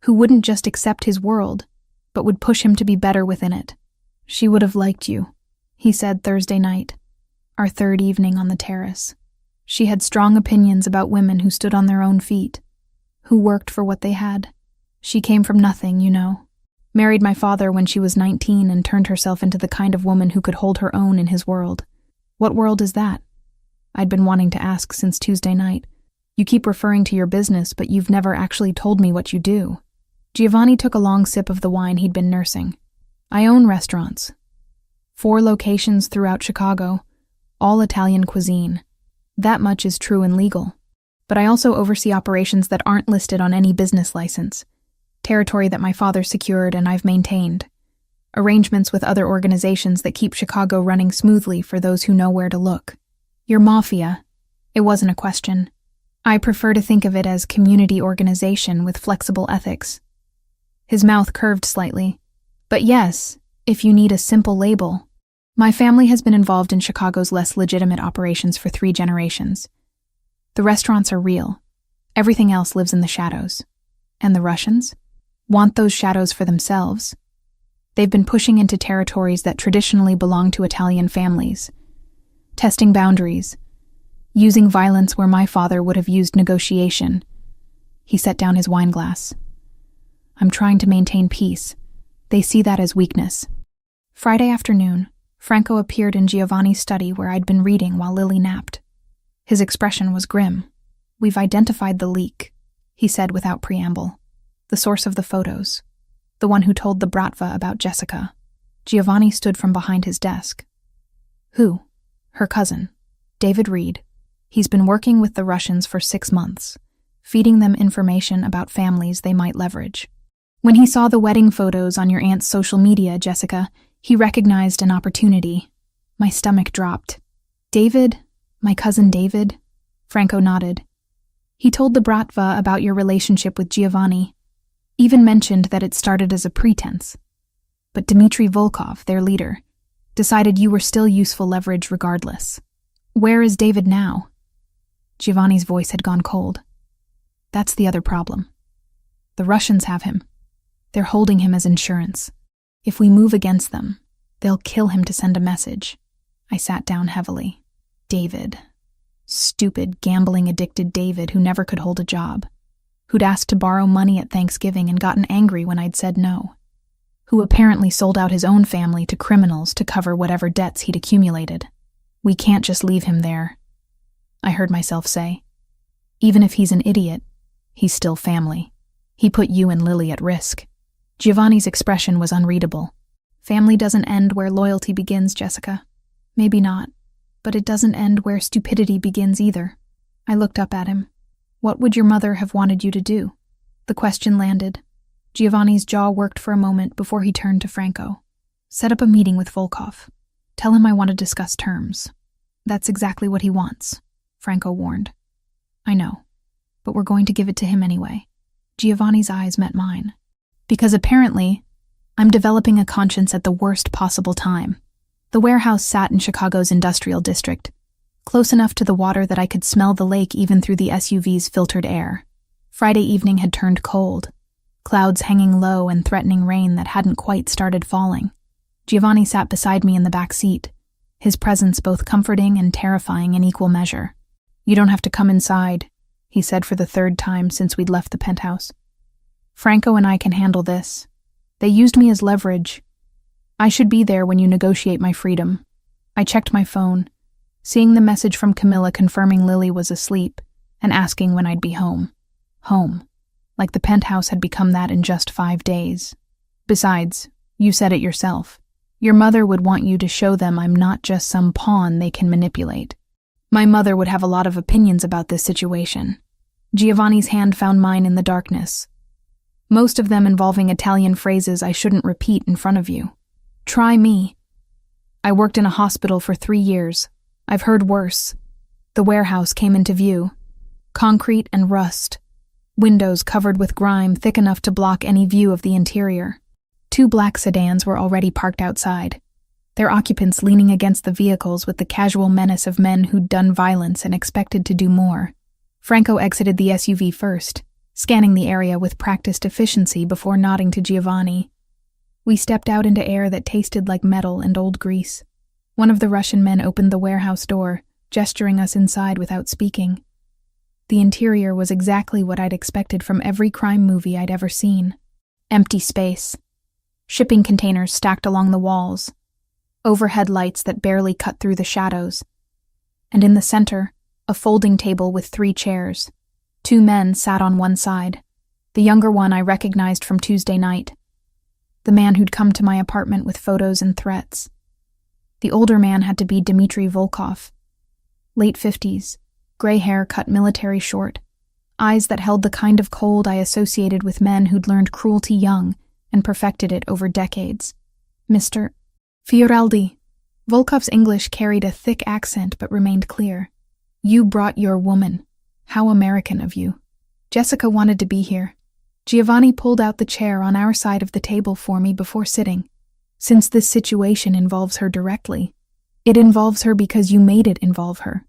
who wouldn't just accept his world, but would push him to be better within it. "She would have liked you," he said Thursday night, our 3rd evening on the terrace. She had strong opinions about women who stood on their own feet, who worked for what they had. She came from nothing, you know. Married my father when she was 19 and turned herself into the kind of woman who could hold her own in his world. What world is that? I'd been wanting to ask since Tuesday night. You keep referring to your business, but you've never actually told me what you do. Giovanni took a long sip of the wine he'd been nursing. I own restaurants. 4 locations throughout Chicago, all Italian cuisine. That much is true and legal. But I also oversee operations that aren't listed on any business license, territory that my father secured and I've maintained, arrangements with other organizations that keep Chicago running smoothly for those who know where to look. Your Mafia. It wasn't a question. I prefer to think of it as community organization with flexible ethics. His mouth curved slightly. But yes, if you need a simple label. My family has been involved in Chicago's less legitimate operations for 3 generations. The restaurants are real. Everything else lives in the shadows. And the Russians want those shadows for themselves. They've been pushing into territories that traditionally belong to Italian families, testing boundaries, using violence where my father would have used negotiation. He set down his wine glass. I'm trying to maintain peace. They see that as weakness. Friday afternoon, Franco appeared in Giovanni's study where I'd been reading while Lily napped. His expression was grim. "We've identified the leak," he said without preamble. "The source of the photos. The one who told the Bratva about Jessica." Giovanni stood from behind his desk. "Who?" "Her cousin, David Reed. He's been working with the Russians for 6 months, feeding them information about families they might leverage. When he saw the wedding photos on your aunt's social media, Jessica, he recognized an opportunity. My stomach dropped. David? My cousin David?" Franco nodded. "He told the Bratva about your relationship with Giovanni, even mentioned that it started as a pretense. But Dmitry Volkov, their leader, decided you were still useful leverage regardless. Where is David now?" Giovanni's voice had gone cold. "That's the other problem. The Russians have him. They're holding him as insurance. If we move against them, they'll kill him to send a message." I sat down heavily. David. Stupid, gambling-addicted David who never could hold a job. Who'd asked to borrow money at Thanksgiving and gotten angry when I'd said no. Who apparently sold out his own family to criminals to cover whatever debts he'd accumulated. "We can't just leave him there," I heard myself say. "Even if he's an idiot, he's still family. He put you and Lily at risk." Giovanni's expression was unreadable. "Family doesn't end where loyalty begins, Jessica. Maybe not, but it doesn't end where stupidity begins either." I looked up at him. "What would your mother have wanted you to do?" The question landed. Giovanni's jaw worked for a moment before he turned to Franco. "Set up a meeting with Volkov. Tell him I want to discuss terms." "That's exactly what he wants," Franco warned. "I know, but we're going to give it to him anyway." Giovanni's eyes met mine. "Because apparently, I'm developing a conscience at the worst possible time." The warehouse sat in Chicago's industrial district, close enough to the water that I could smell the lake even through the SUV's filtered air. Friday evening had turned cold, clouds hanging low and threatening rain that hadn't quite started falling. Giovanni sat beside me in the back seat, his presence both comforting and terrifying in equal measure. "You don't have to come inside," he said for the third time since we'd left the penthouse. "Franco and I can handle this. They used me as leverage. I should be there when you negotiate my freedom." I checked my phone, seeing the message from Camilla confirming Lily was asleep and asking when I'd be home. Home. Like the penthouse had become that in just 5 days. Besides, you said it yourself. Your mother would want you to show them I'm not just some pawn they can manipulate. My mother would have a lot of opinions about this situation. Giovanni's hand found mine in the darkness, most of them involving Italian phrases I shouldn't repeat in front of you. Try me. I worked in a hospital for 3 years. I've heard worse. The warehouse came into view. Concrete and rust. Windows covered with grime thick enough to block any view of the interior. 2 black sedans were already parked outside, their occupants leaning against the vehicles with the casual menace of men who'd done violence and expected to do more. Franco exited the SUV first, scanning the area with practiced efficiency before nodding to Giovanni. We stepped out into air that tasted like metal and old grease. One of the Russian men opened the warehouse door, gesturing us inside without speaking. The interior was exactly what I'd expected from every crime movie I'd ever seen. Empty space. Shipping containers stacked along the walls. Overhead lights that barely cut through the shadows. And in the center, a folding table with 3 chairs. 2 men sat on one side. The younger one I recognized from Tuesday night. The man who'd come to my apartment with photos and threats. The older man had to be Dmitry Volkov. Late 50s, gray hair cut military short, eyes that held the kind of cold I associated with men who'd learned cruelty young and perfected it over decades. Mr. Fioraldi. Volkov's English carried a thick accent but remained clear. "You brought your woman. How American of you. Jessica wanted to be here." Giovanni pulled out the chair on our side of the table for me before sitting. "Since this situation involves her directly, it involves her because you made it involve her."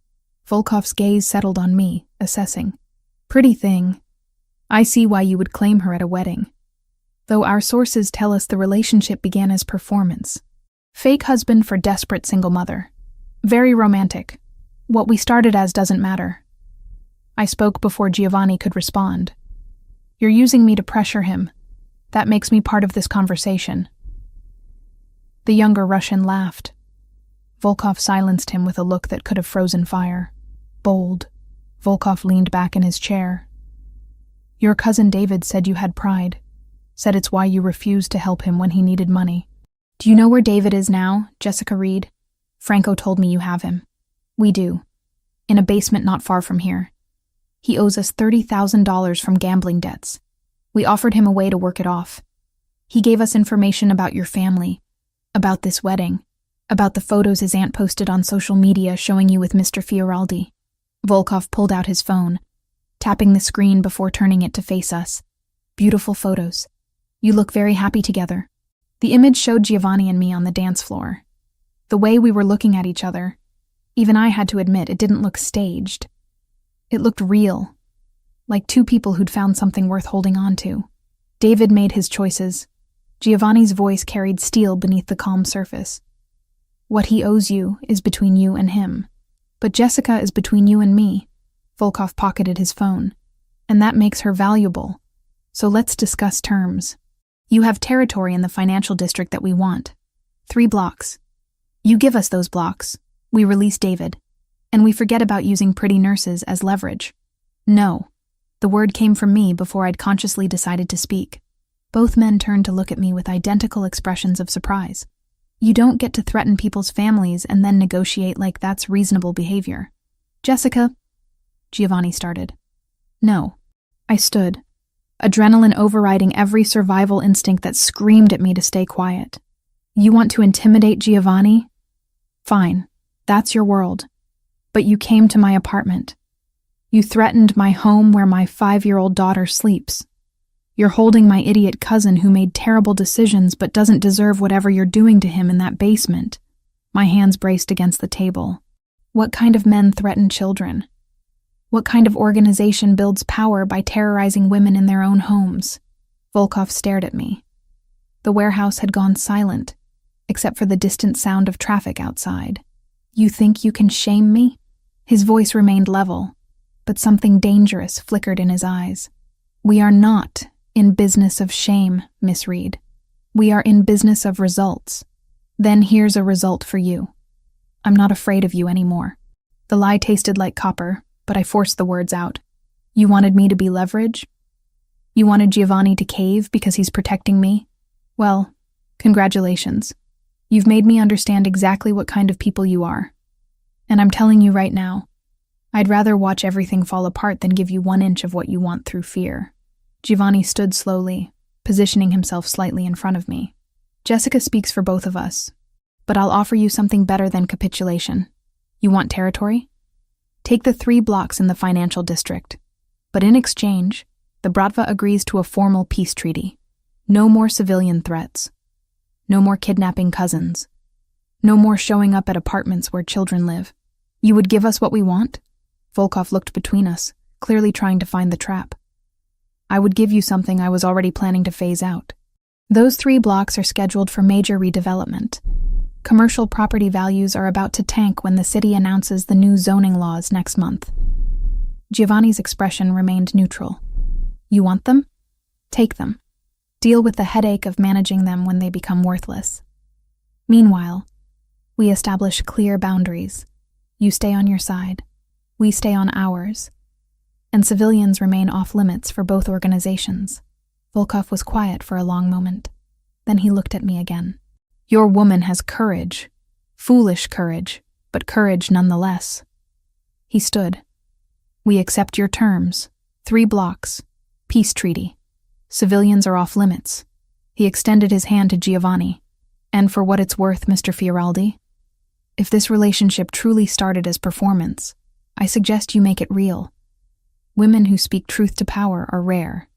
Volkov's gaze settled on me, assessing. "Pretty thing. I see why you would claim her at a wedding. Though our sources tell us the relationship began as performance. Fake husband for desperate single mother. Very romantic. What we started as doesn't matter." I spoke before Giovanni could respond. "You're using me to pressure him. That makes me part of this conversation." The younger Russian laughed. Volkov silenced him with a look that could have frozen fire. Bold. Volkov leaned back in his chair. "Your cousin David said you had pride. Said it's why you refused to help him when he needed money. Do you know where David is now, Jessica Reed? Franco told me you have him. We do. In a basement not far from here. He owes us $30,000 from gambling debts. We offered him a way to work it off. He gave us information about your family, about this wedding, about the photos his aunt posted on social media showing you with Mr. Fioraldi." Volkov pulled out his phone, tapping the screen before turning it to face us. "Beautiful photos. You look very happy together." The image showed Giovanni and me on the dance floor. The way we were looking at each other, even I had to admit it didn't look staged. It looked real, like 2 people who'd found something worth holding on to. David made his choices. Giovanni's voice carried steel beneath the calm surface. "What he owes you is between you and him. But Jessica is between you and me." Volkov pocketed his phone. "And that makes her valuable. So let's discuss terms. You have territory in the financial district that we want. 3 blocks. You give us those blocks. We release David. And we forget about using pretty nurses as leverage." "No." The word came from me before I'd consciously decided to speak. Both men turned to look at me with identical expressions of surprise. "You don't get to threaten people's families and then negotiate like that's reasonable behavior." "Jessica," Giovanni started. "No." I stood, adrenaline overriding every survival instinct that screamed at me to stay quiet. "You want to intimidate Giovanni? Fine, that's your world. But you came to my apartment. You threatened my home where my 5-year-old daughter sleeps. You're holding my idiot cousin who made terrible decisions but doesn't deserve whatever you're doing to him in that basement." My hands braced against the table. What kind of men threaten children? What kind of organization builds power by terrorizing women in their own homes? Volkov stared at me. The warehouse had gone silent, except for the distant sound of traffic outside. You think you can shame me? His voice remained level, but something dangerous flickered in his eyes. We are not in business of shame, Miss Reed. We are in business of results. Then here's a result for you. I'm not afraid of you anymore. The lie tasted like copper, but I forced the words out. You wanted me to be leverage? You wanted Giovanni to cave because he's protecting me? Well, congratulations. You've made me understand exactly what kind of people you are. And I'm telling you right now, I'd rather watch everything fall apart than give you 1 inch of what you want through fear. Giovanni stood slowly, positioning himself slightly in front of me. Jessica speaks for both of us, but I'll offer you something better than capitulation. You want territory? Take the 3 blocks in the financial district. But in exchange, the Bratva agrees to a formal peace treaty. No more civilian threats. No more kidnapping cousins. No more showing up at apartments where children live. You would give us what we want? Volkov looked between us, clearly trying to find the trap. I would give you something I was already planning to phase out. Those 3 blocks are scheduled for major redevelopment. Commercial property values are about to tank when the city announces the new zoning laws next month. Giovanni's expression remained neutral. You want them? Take them. Deal with the headache of managing them when they become worthless. Meanwhile, we establish clear boundaries. You stay on your side. We stay on ours. And civilians remain off limits for both organizations. Volkov was quiet for a long moment. Then he looked at me again. Your woman has courage. Foolish courage, but courage nonetheless. He stood. We accept your terms. 3 blocks. Peace treaty. Civilians are off limits. He extended his hand to Giovanni. And for what it's worth, Mr. Fioraldi, if this relationship truly started as performance, I suggest you make it real. Women who speak truth to power are rare.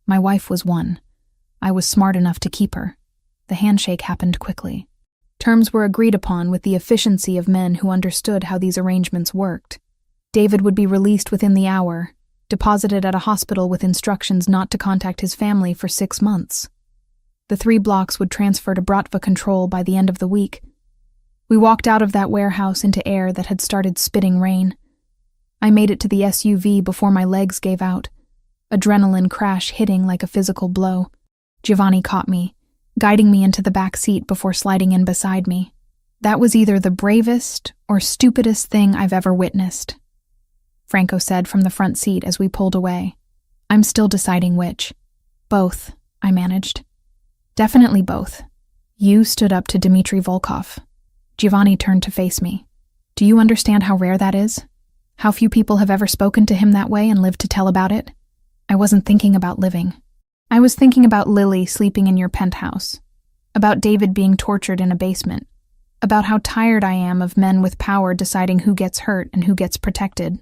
My wife was one. I was smart enough to keep her. The handshake happened quickly. Terms were agreed upon with the efficiency of men who understood how these arrangements worked. David would be released within the hour, deposited at a hospital with instructions not to contact his family for 6 months. The 3 blocks would transfer to Bratva control by the end of the week. We walked out of that warehouse into air that had started spitting rain. I made it to the SUV before my legs gave out, adrenaline crash hitting like a physical blow. Giovanni caught me, guiding me into the back seat before sliding in beside me. That was either the bravest or stupidest thing I've ever witnessed, Franco said from the front seat as we pulled away. I'm still deciding which. Both, I managed. Definitely both. You stood up to Dmitry Volkov. Giovanni turned to face me. Do you understand how rare that is? How few people have ever spoken to him that way and lived to tell about it? I wasn't thinking about living. I was thinking about Lily sleeping in your penthouse, about David being tortured in a basement, about how tired I am of men with power deciding who gets hurt and who gets protected.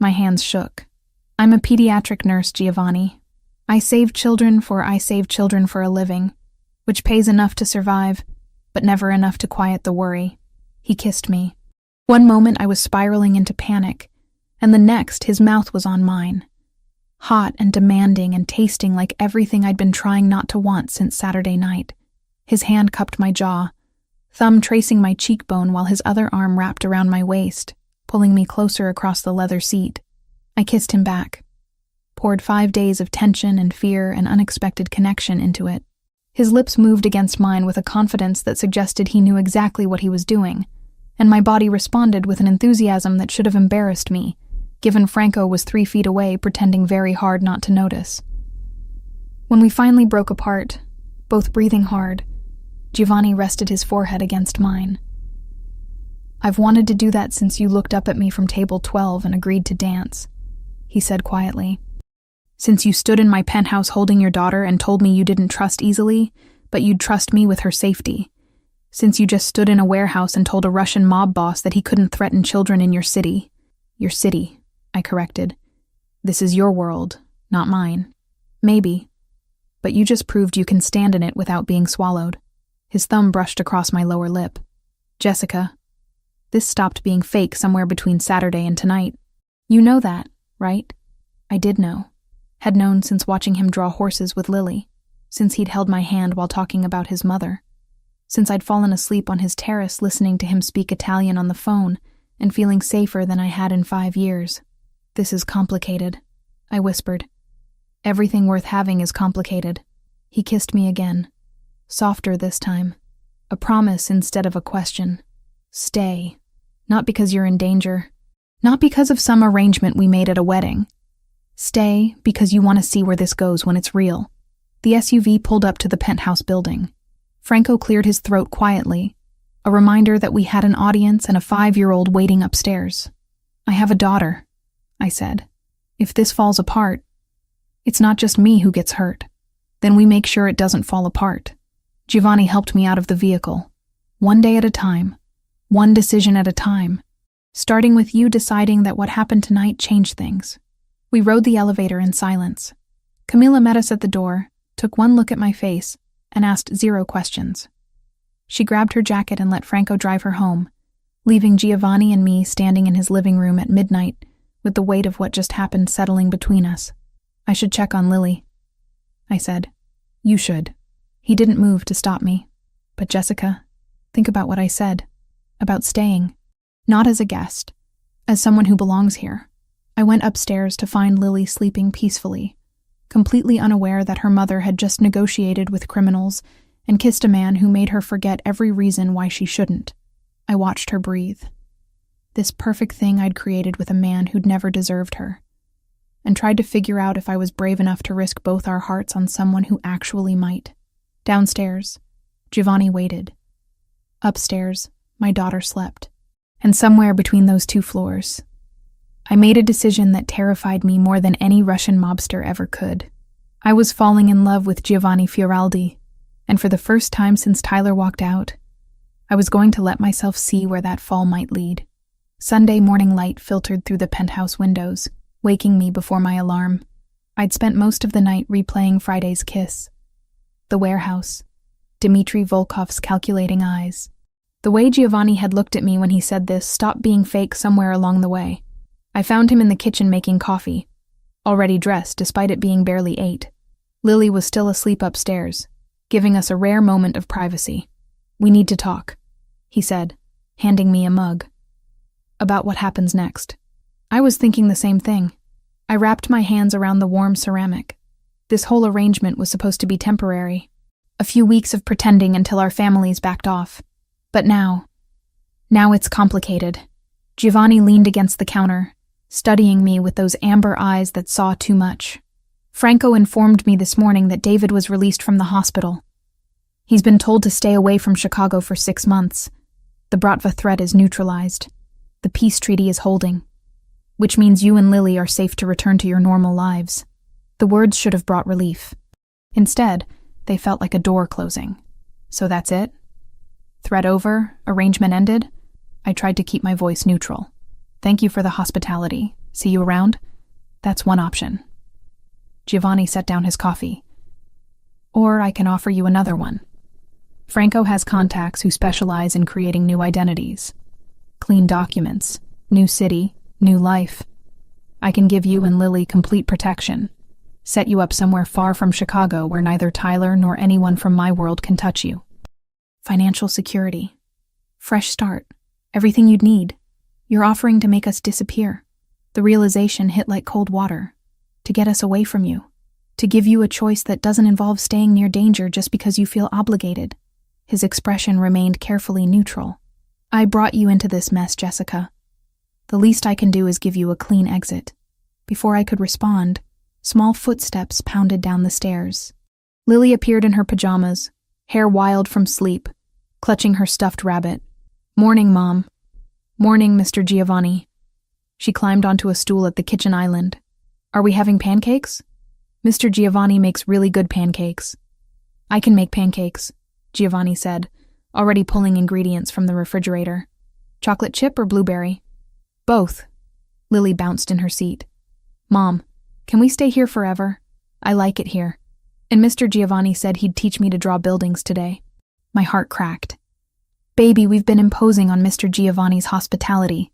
My hands shook. I'm a pediatric nurse, Giovanni. I save children for a living, which pays enough to survive, but never enough to quiet the worry. He kissed me. One moment I was spiraling into panic, and the next his mouth was on mine. Hot and demanding and tasting like everything I'd been trying not to want since Saturday night. His hand cupped my jaw, thumb tracing my cheekbone while his other arm wrapped around my waist, pulling me closer across the leather seat. I kissed him back, poured 5 days of tension and fear and unexpected connection into it. His lips moved against mine with a confidence that suggested he knew exactly what he was doing, and my body responded with an enthusiasm that should have embarrassed me, given Franco was 3 feet away pretending very hard not to notice. When we finally broke apart, both breathing hard, Giovanni rested his forehead against mine. I've wanted to do that since you looked up at me from table 12 and agreed to dance, he said quietly. Since you stood in my penthouse holding your daughter and told me you didn't trust easily, but you'd trust me with her safety. Since you just stood in a warehouse and told a Russian mob boss that he couldn't threaten children in your city. Your city, I corrected. This is your world, not mine. Maybe. But you just proved you can stand in it without being swallowed. His thumb brushed across my lower lip. Jessica, this stopped being fake somewhere between Saturday and tonight. You know that, right? I did know. Had known since watching him draw horses with Lily, since he'd held my hand while talking about his mother, since I'd fallen asleep on his terrace listening to him speak Italian on the phone and feeling safer than I had in 5 years. "This is complicated," I whispered. "Everything worth having is complicated." He kissed me again, softer this time, a promise instead of a question. "Stay. Not because you're in danger. Not because of some arrangement we made at a wedding. Stay because you want to see where this goes when it's real." The SUV pulled up to the penthouse building. Franco cleared his throat quietly, a reminder that we had an audience and a 5-year-old waiting upstairs. "I have a daughter," I said. "If this falls apart, it's not just me who gets hurt. Then we make sure it doesn't fall apart." Giovanni helped me out of the vehicle. "One day at a time. One decision at a time. Starting with you deciding that what happened tonight changed things." We rode the elevator in silence. Camila met us at the door, took one look at my face, and asked 0 questions. She grabbed her jacket and let Franco drive her home, leaving Giovanni and me standing in his living room at midnight with the weight of what just happened settling between us. "I should check on Lily," I said. "You should." He didn't move to stop me. "But Jessica, think about what I said. About staying. Not as a guest. As someone who belongs here." I went upstairs to find Lily sleeping peacefully, completely unaware that her mother had just negotiated with criminals and kissed a man who made her forget every reason why she shouldn't. I watched her breathe. This perfect thing I'd created with a man who'd never deserved her, and tried to figure out if I was brave enough to risk both our hearts on someone who actually might. Downstairs, Giovanni waited. Upstairs, my daughter slept. And somewhere between those 2 floors, I made a decision that terrified me more than any Russian mobster ever could. I was falling in love with Giovanni Fioraldi, and for the first time since Tyler walked out, I was going to let myself see where that fall might lead. Sunday morning light filtered through the penthouse windows, waking me before my alarm. I'd spent most of the night replaying Friday's kiss. The warehouse, Dmitry Volkov's calculating eyes. The way Giovanni had looked at me when he said this stopped being fake somewhere along the way. I found him in the kitchen making coffee, already dressed despite it being barely 8. Lily was still asleep upstairs, giving us a rare moment of privacy. "We need to talk," he said, handing me a mug. "About what happens next." I was thinking the same thing. I wrapped my hands around the warm ceramic. This whole arrangement was supposed to be temporary. A few weeks of pretending until our families backed off. But now it's complicated. Giovanni leaned against the counter, studying me with those amber eyes that saw too much. "Franco informed me this morning that David was released from the hospital. He's been told to stay away from Chicago for 6 months. The Bratva threat is neutralized. The peace treaty is holding, which means you and Lily are safe to return to your normal lives." The words should have brought relief. Instead, they felt like a door closing. "So that's it? Threat over? Arrangement ended?" I tried to keep my voice neutral. "Thank you for the hospitality. See you around?" "That's one option." Giovanni set down his coffee. "Or I can offer you another one. Franco has contacts who specialize in creating new identities. Clean documents, new city, new life. I can give you and Lily complete protection. Set you up somewhere far from Chicago where neither Tyler nor anyone from my world can touch you. Financial security. Fresh start. Everything you'd need. You're offering to make us disappear." The realization hit like cold water. To get us away from you. To give you a choice that doesn't involve staying near danger just because you feel obligated. His expression remained carefully neutral. "I brought you into this mess, Jessica. The least I can do is give you a clean exit." Before I could respond, small footsteps pounded down the stairs. Lily appeared in her pajamas, hair wild from sleep, clutching her stuffed rabbit. "Morning, Mom." "Morning, Mr. Giovanni." She climbed onto a stool at the kitchen island. "Are we having pancakes?" "Mr. Giovanni makes really good pancakes." "I can make pancakes," Giovanni said, already pulling ingredients from the refrigerator. "Chocolate chip or blueberry?" "Both." Lily bounced in her seat. "Mom, can we stay here forever? I like it here. And Mr. Giovanni said he'd teach me to draw buildings today." My heart cracked. "Baby, we've been imposing on Mr. Giovanni's hospitality.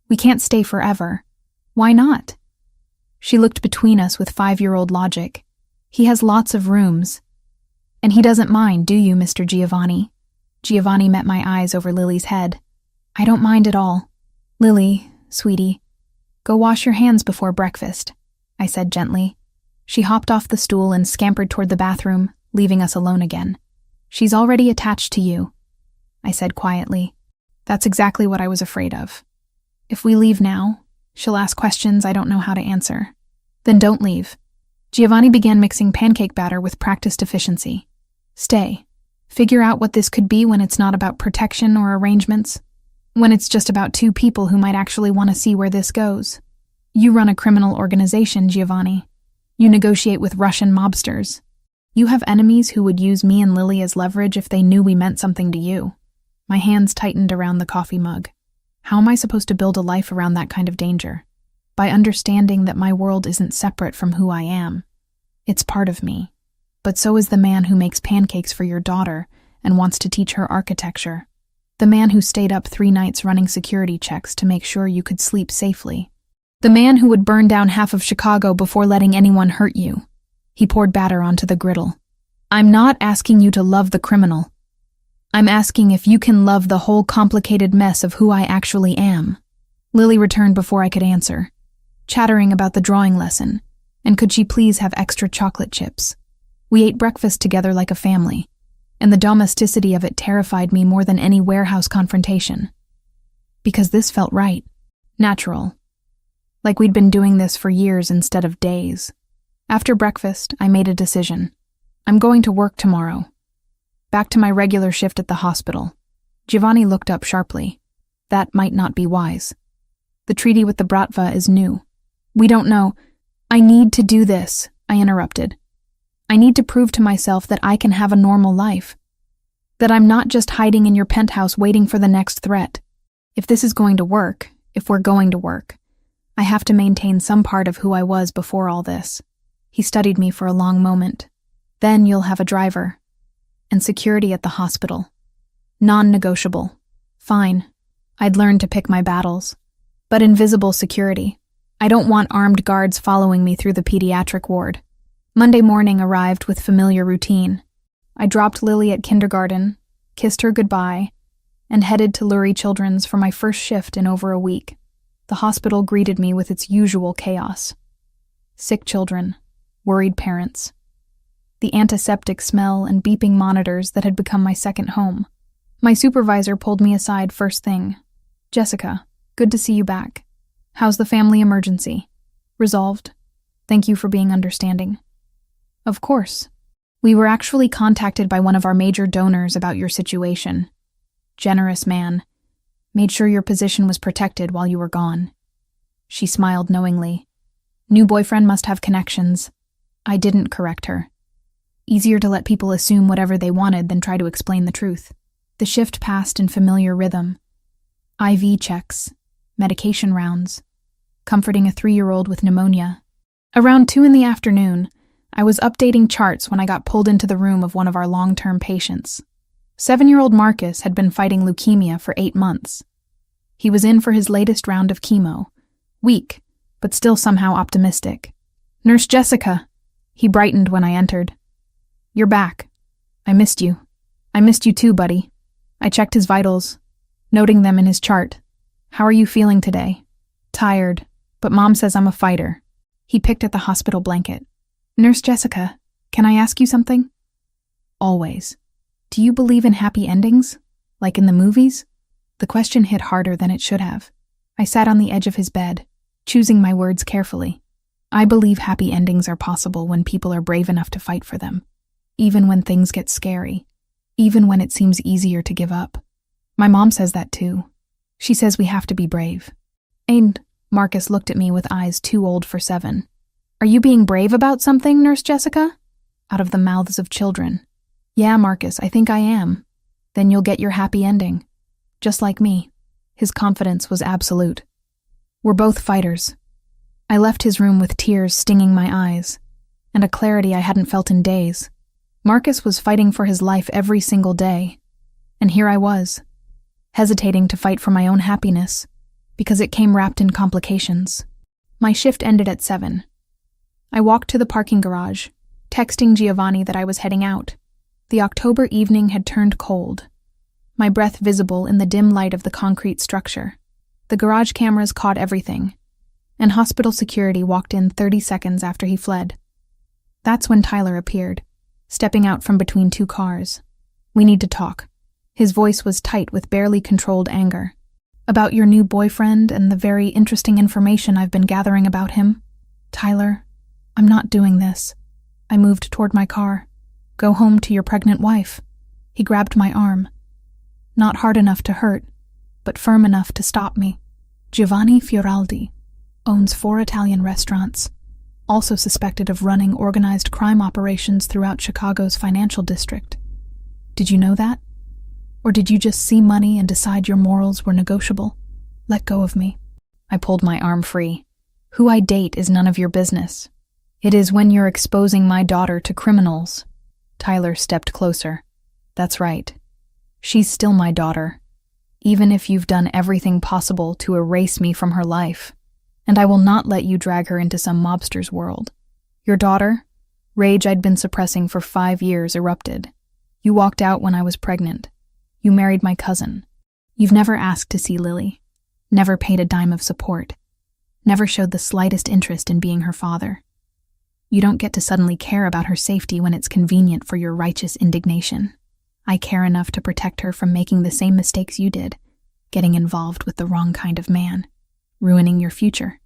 We can't stay forever." "Why not?" She looked between us with 5-year-old logic. He has lots of rooms. And he doesn't mind, do you, Mr. Giovanni? Giovanni met my eyes over Lily's head. I don't mind at all. Lily, sweetie, go wash your hands before breakfast, I said gently. She hopped off the stool and scampered toward the bathroom, leaving us alone again. She's already attached to you, I said quietly. That's exactly what I was afraid of. If we leave now, she'll ask questions I don't know how to answer. Then don't leave. Giovanni began mixing pancake batter with practiced efficiency. Stay. Figure out what this could be when it's not about protection or arrangements. When it's just about two people who might actually want to see where this goes. You run a criminal organization, Giovanni. You negotiate with Russian mobsters. You have enemies who would use me and Lily as leverage if they knew we meant something to you. My hands tightened around the coffee mug. How am I supposed to build a life around that kind of danger? By understanding that my world isn't separate from who I am. It's part of me. But so is the man who makes pancakes for your daughter and wants to teach her architecture. The man who stayed up 3 nights running security checks to make sure you could sleep safely. The man who would burn down half of Chicago before letting anyone hurt you. He poured batter onto the griddle. I'm not asking you to love the criminal. I'm asking if you can love the whole complicated mess of who I actually am. Lily returned before I could answer, chattering about the drawing lesson, and could she please have extra chocolate chips. We ate breakfast together like a family, and the domesticity of it terrified me more than any warehouse confrontation. Because this felt right, natural. Like we'd been doing this for years instead of days. After breakfast, I made a decision. I'm going to work tomorrow. Back to my regular shift at the hospital. Giovanni looked up sharply. That might not be wise. The treaty with the Bratva is new. We don't know. I need to do this, I interrupted. I need to prove to myself that I can have a normal life. That I'm not just hiding in your penthouse waiting for the next threat. If this is going to work, if we're going to work, I have to maintain some part of who I was before all this. He studied me for a long moment. Then you'll have a driver. And security at the hospital. Non-negotiable. Fine. I'd learned to pick my battles. But invisible security. I don't want armed guards following me through the pediatric ward. Monday morning arrived with familiar routine. I dropped Lily at kindergarten, kissed her goodbye, and headed to Lurie Children's for my first shift in over a week. The hospital greeted me with its usual chaos. Sick children, worried parents. The antiseptic smell and beeping monitors that had become my second home. My supervisor pulled me aside first thing. Jessica, good to see you back. How's the family emergency? Resolved. Thank you for being understanding. Of course. We were actually contacted by one of our major donors about your situation. Generous man. Made sure your position was protected while you were gone. She smiled knowingly. New boyfriend must have connections. I didn't correct her. Easier to let people assume whatever they wanted than try to explain the truth. The shift passed in familiar rhythm. IV checks, medication rounds, comforting a 3-year-old with pneumonia. Around 2 p.m, I was updating charts when I got pulled into the room of one of our long-term patients. 7-year-old Marcus had been fighting leukemia for 8 months. He was in for his latest round of chemo. Weak, but still somehow optimistic. Nurse Jessica. He brightened when I entered. You're back. I missed you. I missed you too, buddy. I checked his vitals, noting them in his chart. How are you feeling today? Tired, but Mom says I'm a fighter. He picked at the hospital blanket. Nurse Jessica, can I ask you something? Always. Do you believe in happy endings? Like in the movies? The question hit harder than it should have. I sat on the edge of his bed, choosing my words carefully. I believe happy endings are possible when people are brave enough to fight for them. Even when things get scary. Even when it seems easier to give up. My mom says that too. She says we have to be brave. And Marcus looked at me with eyes too old for 7. Are you being brave about something, Nurse Jessica? Out of the mouths of children. Yeah, Marcus, I think I am. Then you'll get your happy ending. Just like me. His confidence was absolute. We're both fighters. I left his room with tears stinging my eyes, and a clarity I hadn't felt in days. Marcus was fighting for his life every single day, and here I was, hesitating to fight for my own happiness, because it came wrapped in complications. My shift ended at 7. I walked to the parking garage, texting Giovanni that I was heading out. The October evening had turned cold, my breath visible in the dim light of the concrete structure. The garage cameras caught everything, and hospital security walked in 30 seconds after he fled. That's when Tyler appeared, stepping out from between two cars. "We need to talk." His voice was tight with barely controlled anger. "About your new boyfriend and the very interesting information I've been gathering about him." "Tyler, I'm not doing this." I moved toward my car. "Go home to your pregnant wife." He grabbed my arm. Not hard enough to hurt, but firm enough to stop me. "Giovanni Fioraldi owns 4 Italian restaurants, also suspected of running organized crime operations throughout Chicago's financial district. Did you know that? Or did you just see money and decide your morals were negotiable? Let go of me." I pulled my arm free. "Who I date is none of your business. It is when you're exposing my daughter to criminals." Tyler stepped closer. "That's right. She's still my daughter, even if you've done everything possible to erase me from her life. And I will not let you drag her into some mobster's world. Your daughter, rage I'd been suppressing for 5 years, erupted. You walked out when I was pregnant. You married my cousin. You've never asked to see Lily, never paid a dime of support, never showed the slightest interest in being her father. You don't get to suddenly care about her safety when it's convenient for your righteous indignation. I care enough to protect her from making the same mistakes you did, getting involved with the wrong kind of man, ruining your future."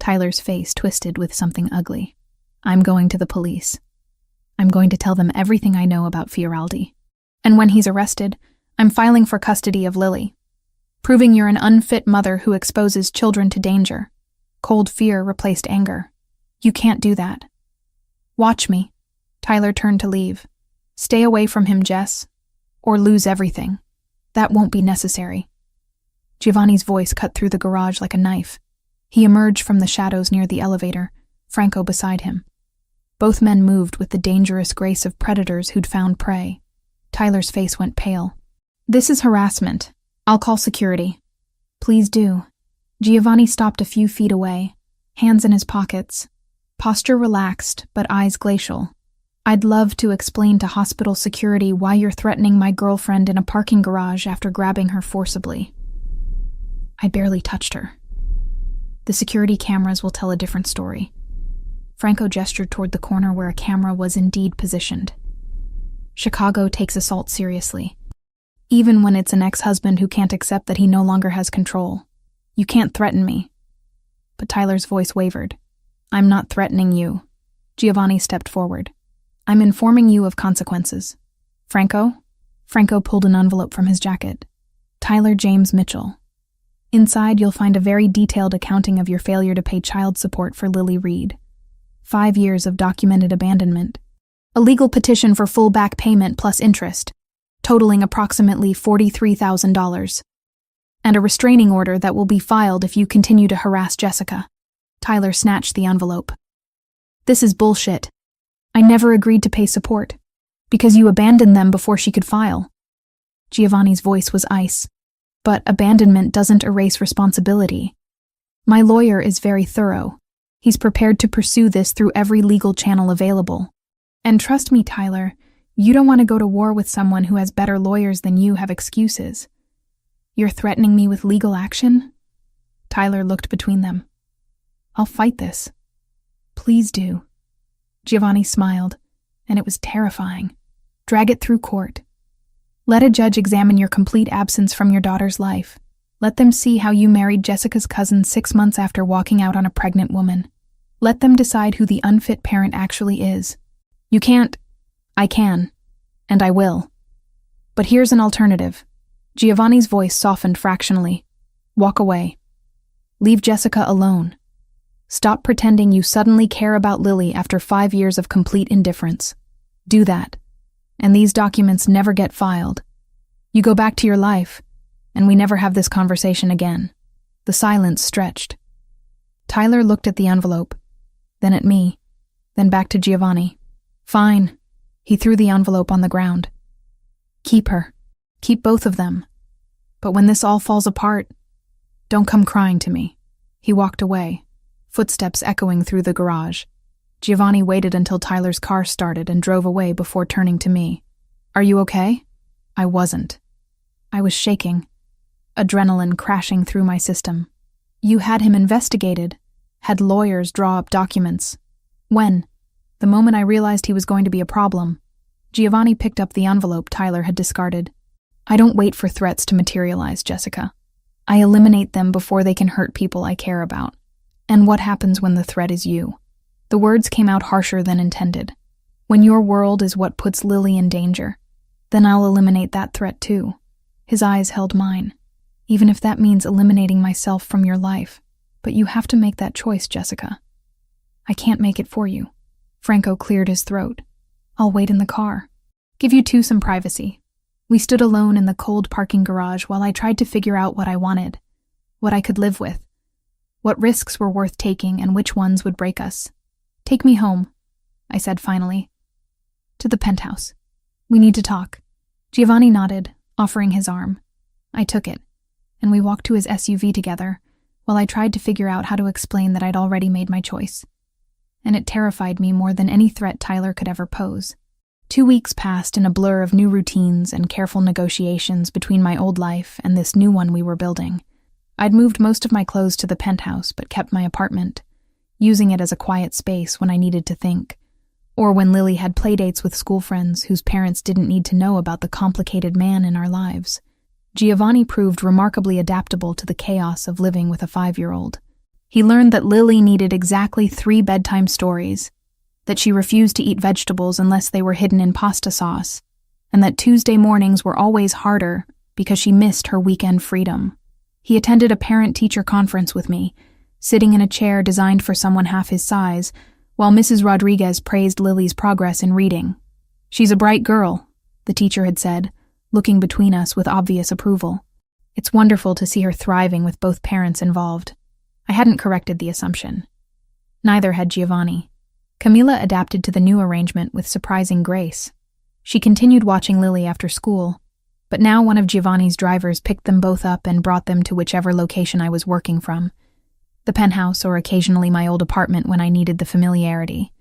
Tyler's face twisted with something ugly. "I'm going to the police. I'm going to tell them everything I know about Fioraldi. And when he's arrested, I'm filing for custody of Lily, proving you're an unfit mother who exposes children to danger." Cold fear replaced anger. "You can't do that." "Watch me." Tyler turned to leave. "Stay away from him, Jess, or lose everything. That won't be necessary." Giovanni's voice cut through the garage like a knife. He emerged from the shadows near the elevator, Franco beside him. Both men moved with the dangerous grace of predators who'd found prey. Tyler's face went pale. "This is harassment. I'll call security." "Please do." Giovanni stopped a few feet away, hands in his pockets, posture relaxed but eyes glacial. "I'd love to explain to hospital security why you're threatening my girlfriend in a parking garage after grabbing her forcibly. I barely touched her. The security cameras will tell a different story." Franco gestured toward the corner where a camera was indeed positioned. "Chicago takes assault seriously, even when it's an ex-husband who can't accept that he no longer has control. You can't threaten me." But Tyler's voice wavered. "I'm not threatening you." Giovanni stepped forward. "I'm informing you of consequences." "Franco?" Franco pulled an envelope from his jacket. "Tyler James Mitchell. Inside, you'll find a very detailed accounting of your failure to pay child support for Lily Reed. 5 years of documented abandonment. A legal petition for full back payment plus interest, totaling approximately $43,000. And a restraining order that will be filed if you continue to harass Jessica." Tyler snatched the envelope. "This is bullshit. I never agreed to pay support, because you abandoned them before she could file." Giovanni's voice was ice. "But abandonment doesn't erase responsibility. My lawyer is very thorough. He's prepared to pursue this through every legal channel available. And trust me, Tyler, you don't want to go to war with someone who has better lawyers than you have excuses. You're threatening me with legal action?" Tyler looked between them. "I'll fight this." "Please do." Giovanni smiled, and it was terrifying. "Drag it through court. Let a judge examine your complete absence from your daughter's life. Let them see how you married Jessica's cousin 6 months after walking out on a pregnant woman. Let them decide who the unfit parent actually is. You can't. I can. And I will. But here's an alternative." Giovanni's voice softened fractionally. "Walk away. Leave Jessica alone. Stop pretending you suddenly care about Lily after 5 years of complete indifference. Do that. And these documents never get filed. You go back to your life, and we never have this conversation again." The silence stretched. Tyler looked at the envelope, then at me, then back to Giovanni. "Fine." He threw the envelope on the ground. "Keep her. Keep both of them. But when this all falls apart, don't come crying to me." He walked away, footsteps echoing through the garage. Giovanni waited until Tyler's car started and drove away before turning to me. "Are you okay?" I wasn't. I was shaking, adrenaline crashing through my system. "You had him investigated, had lawyers draw up documents. When?" The moment I realized he was going to be a problem, Giovanni picked up the envelope Tyler had discarded. "I don't wait for threats to materialize, Jessica. I eliminate them before they can hurt people I care about. And what happens when the threat is you?" The words came out harsher than intended. "When your world is what puts Lily in danger, then I'll eliminate that threat too." His eyes held mine. "Even if that means eliminating myself from your life. But you have to make that choice, Jessica." "I can't make it for you." Franco cleared his throat. "I'll wait in the car. Give you two some privacy." We stood alone in the cold parking garage while I tried to figure out what I wanted, what I could live with, what risks were worth taking and which ones would break us. "Take me home," I said finally. "To the penthouse. We need to talk." Giovanni nodded, offering his arm. I took it, and we walked to his SUV together, while I tried to figure out how to explain that I'd already made my choice. And it terrified me more than any threat Tyler could ever pose. 2 weeks passed in a blur of new routines and careful negotiations between my old life and this new one we were building. I'd moved most of my clothes to the penthouse but kept my apartment, using it as a quiet space when I needed to think, or when Lily had playdates with school friends whose parents didn't need to know about the complicated man in our lives. Giovanni proved remarkably adaptable to the chaos of living with a 5-year-old. He learned that Lily needed exactly 3 bedtime stories, that she refused to eat vegetables unless they were hidden in pasta sauce, and that Tuesday mornings were always harder because she missed her weekend freedom. He attended a parent-teacher conference with me, sitting in a chair designed for someone half his size, while Mrs. Rodriguez praised Lily's progress in reading. "She's a bright girl," the teacher had said, looking between us with obvious approval. "It's wonderful to see her thriving with both parents involved." I hadn't corrected the assumption. Neither had Giovanni. Camila adapted to the new arrangement with surprising grace. She continued watching Lily after school, but now one of Giovanni's drivers picked them both up and brought them to whichever location I was working from. The penthouse or occasionally my old apartment when I needed the familiarity.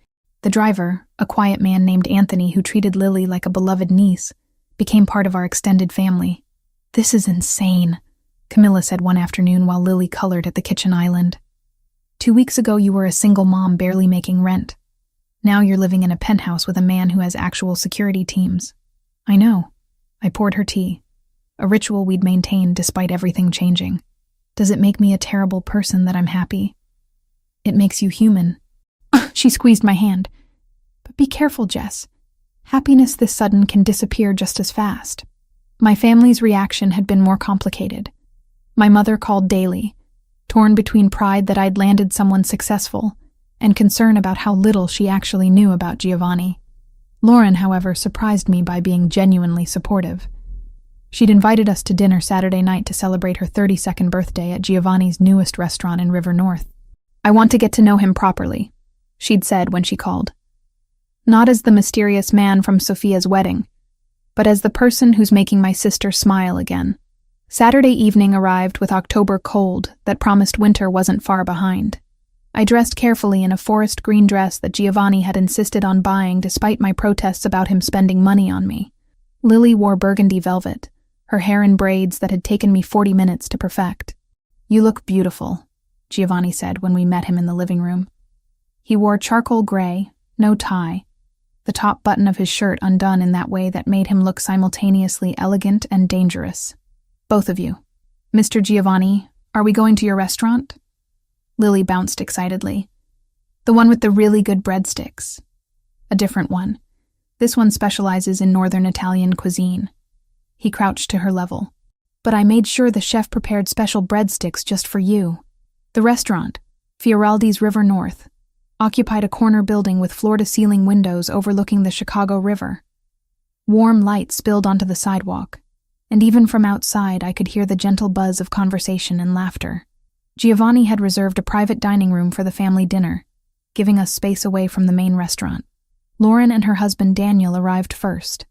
The driver, a quiet man named Anthony who treated Lily like a beloved niece, became part of our extended family. "This is insane," Camilla said one afternoon while Lily colored at the kitchen island. 2 weeks ago you were a single mom barely making rent. Now you're living in a penthouse with a man who has actual security teams." "I know." I poured her tea, a ritual we'd maintained despite everything changing. "Does it make me a terrible person that I'm happy?" "It makes you human." She squeezed my hand. "But be careful, Jess. Happiness this sudden can disappear just as fast." My family's reaction had been more complicated. My mother called daily, torn between pride that I'd landed someone successful and concern about how little she actually knew about Giovanni. Lauren, however, surprised me by being genuinely supportive. She'd invited us to dinner Saturday night to celebrate her 32nd birthday at Giovanni's newest restaurant in River North. "I want to get to know him properly," she'd said when she called. "Not as the mysterious man from Sophia's wedding, but as the person who's making my sister smile again." Saturday evening arrived with October cold that promised winter wasn't far behind. I dressed carefully in a forest green dress that Giovanni had insisted on buying despite my protests about him spending money on me. Lily wore burgundy velvet, her hair in braids that had taken me 40 minutes to perfect. "You look beautiful," Giovanni said when we met him in the living room. He wore charcoal gray, no tie, the top button of his shirt undone in that way that made him look simultaneously elegant and dangerous. "Both of you. Mr. Giovanni, are we going to your restaurant?" Lily bounced excitedly. "The one with the really good breadsticks." "A different one. This one specializes in Northern Italian cuisine." He crouched to her level. "But I made sure the chef prepared special breadsticks just for you." The restaurant, Fioraldi's River North, occupied a corner building with floor-to-ceiling windows overlooking the Chicago River. Warm light spilled onto the sidewalk, and even from outside I could hear the gentle buzz of conversation and laughter. Giovanni had reserved a private dining room for the family dinner, giving us space away from the main restaurant. Lauren and her husband Daniel arrived first.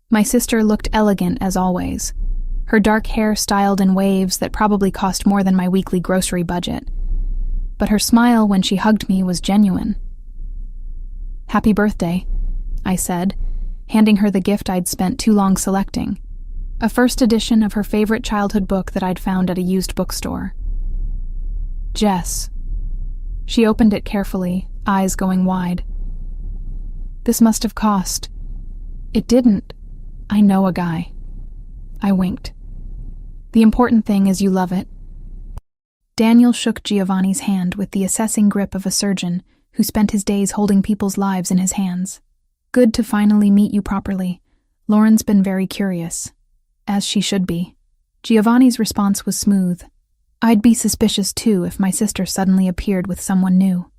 My sister looked elegant as always, her dark hair styled in waves that probably cost more than my weekly grocery budget. but her smile when she hugged me was genuine. "Happy birthday," I said, handing her the gift I'd spent too long selecting, a first edition of her favorite childhood book that I'd found at a used bookstore. "Jess." She opened it carefully, eyes going wide. "This must have cost." "It didn't. I know a guy." I winked. "The important thing is you love it." Daniel shook Giovanni's hand with the assessing grip of a surgeon who spent his days holding people's lives in his hands. "Good to finally meet you properly. Lauren's been very curious." As she should be. Giovanni's response was smooth. I'd be suspicious too if my sister suddenly appeared with someone new.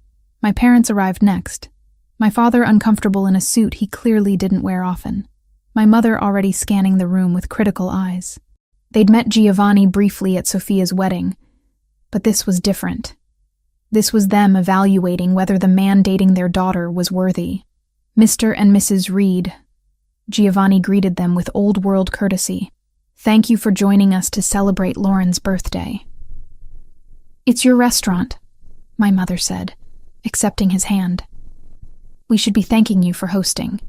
My parents arrived next. My father uncomfortable in a suit he clearly didn't wear often. My mother already scanning the room with critical eyes. They'd met Giovanni briefly at Sophia's wedding, but this was different. This was them evaluating whether the man dating their daughter was worthy. "Mr. and Mrs. Reed." Giovanni greeted them with old-world courtesy. "Thank you for joining us to celebrate Lauren's birthday." "It's your restaurant," my mother said, accepting his hand. "We should be thanking you for hosting."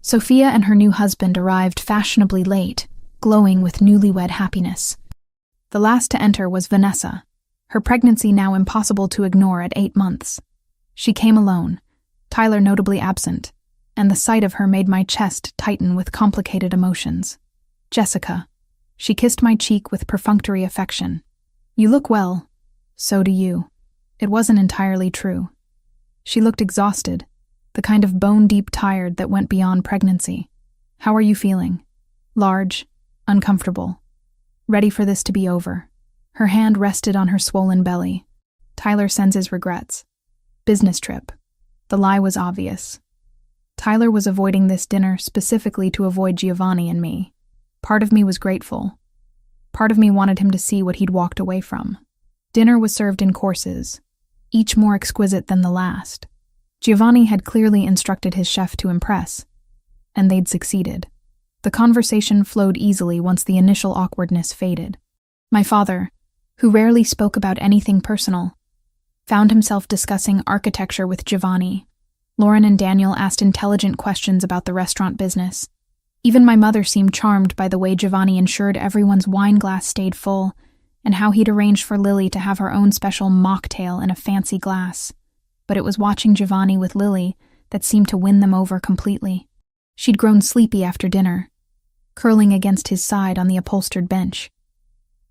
Sophia and her new husband arrived fashionably late, glowing with newlywed happiness. The last to enter was Vanessa, her pregnancy now impossible to ignore at 8 months. She came alone, Tyler notably absent, and the sight of her made my chest tighten with complicated emotions. "Jessica." She kissed my cheek with perfunctory affection. "You look well." "So do you." It wasn't entirely true. She looked exhausted, the kind of bone-deep tired that went beyond pregnancy. "How are you feeling?" "Large, uncomfortable. Ready for this to be over." Her hand rested on her swollen belly. "Tyler sends his regrets. Business trip." The lie was obvious. Tyler was avoiding this dinner specifically to avoid Giovanni and me. Part of me was grateful. Part of me wanted him to see what he'd walked away from. Dinner was served in courses, each more exquisite than the last. Giovanni had clearly instructed his chef to impress, and they'd succeeded. The conversation flowed easily once the initial awkwardness faded. My father, who rarely spoke about anything personal, found himself discussing architecture with Giovanni. Lauren and Daniel asked intelligent questions about the restaurant business. Even my mother seemed charmed by the way Giovanni ensured everyone's wine glass stayed full, and how he'd arranged for Lily to have her own special mocktail in a fancy glass. But it was watching Giovanni with Lily that seemed to win them over completely. She'd grown sleepy after dinner, curling against his side on the upholstered bench.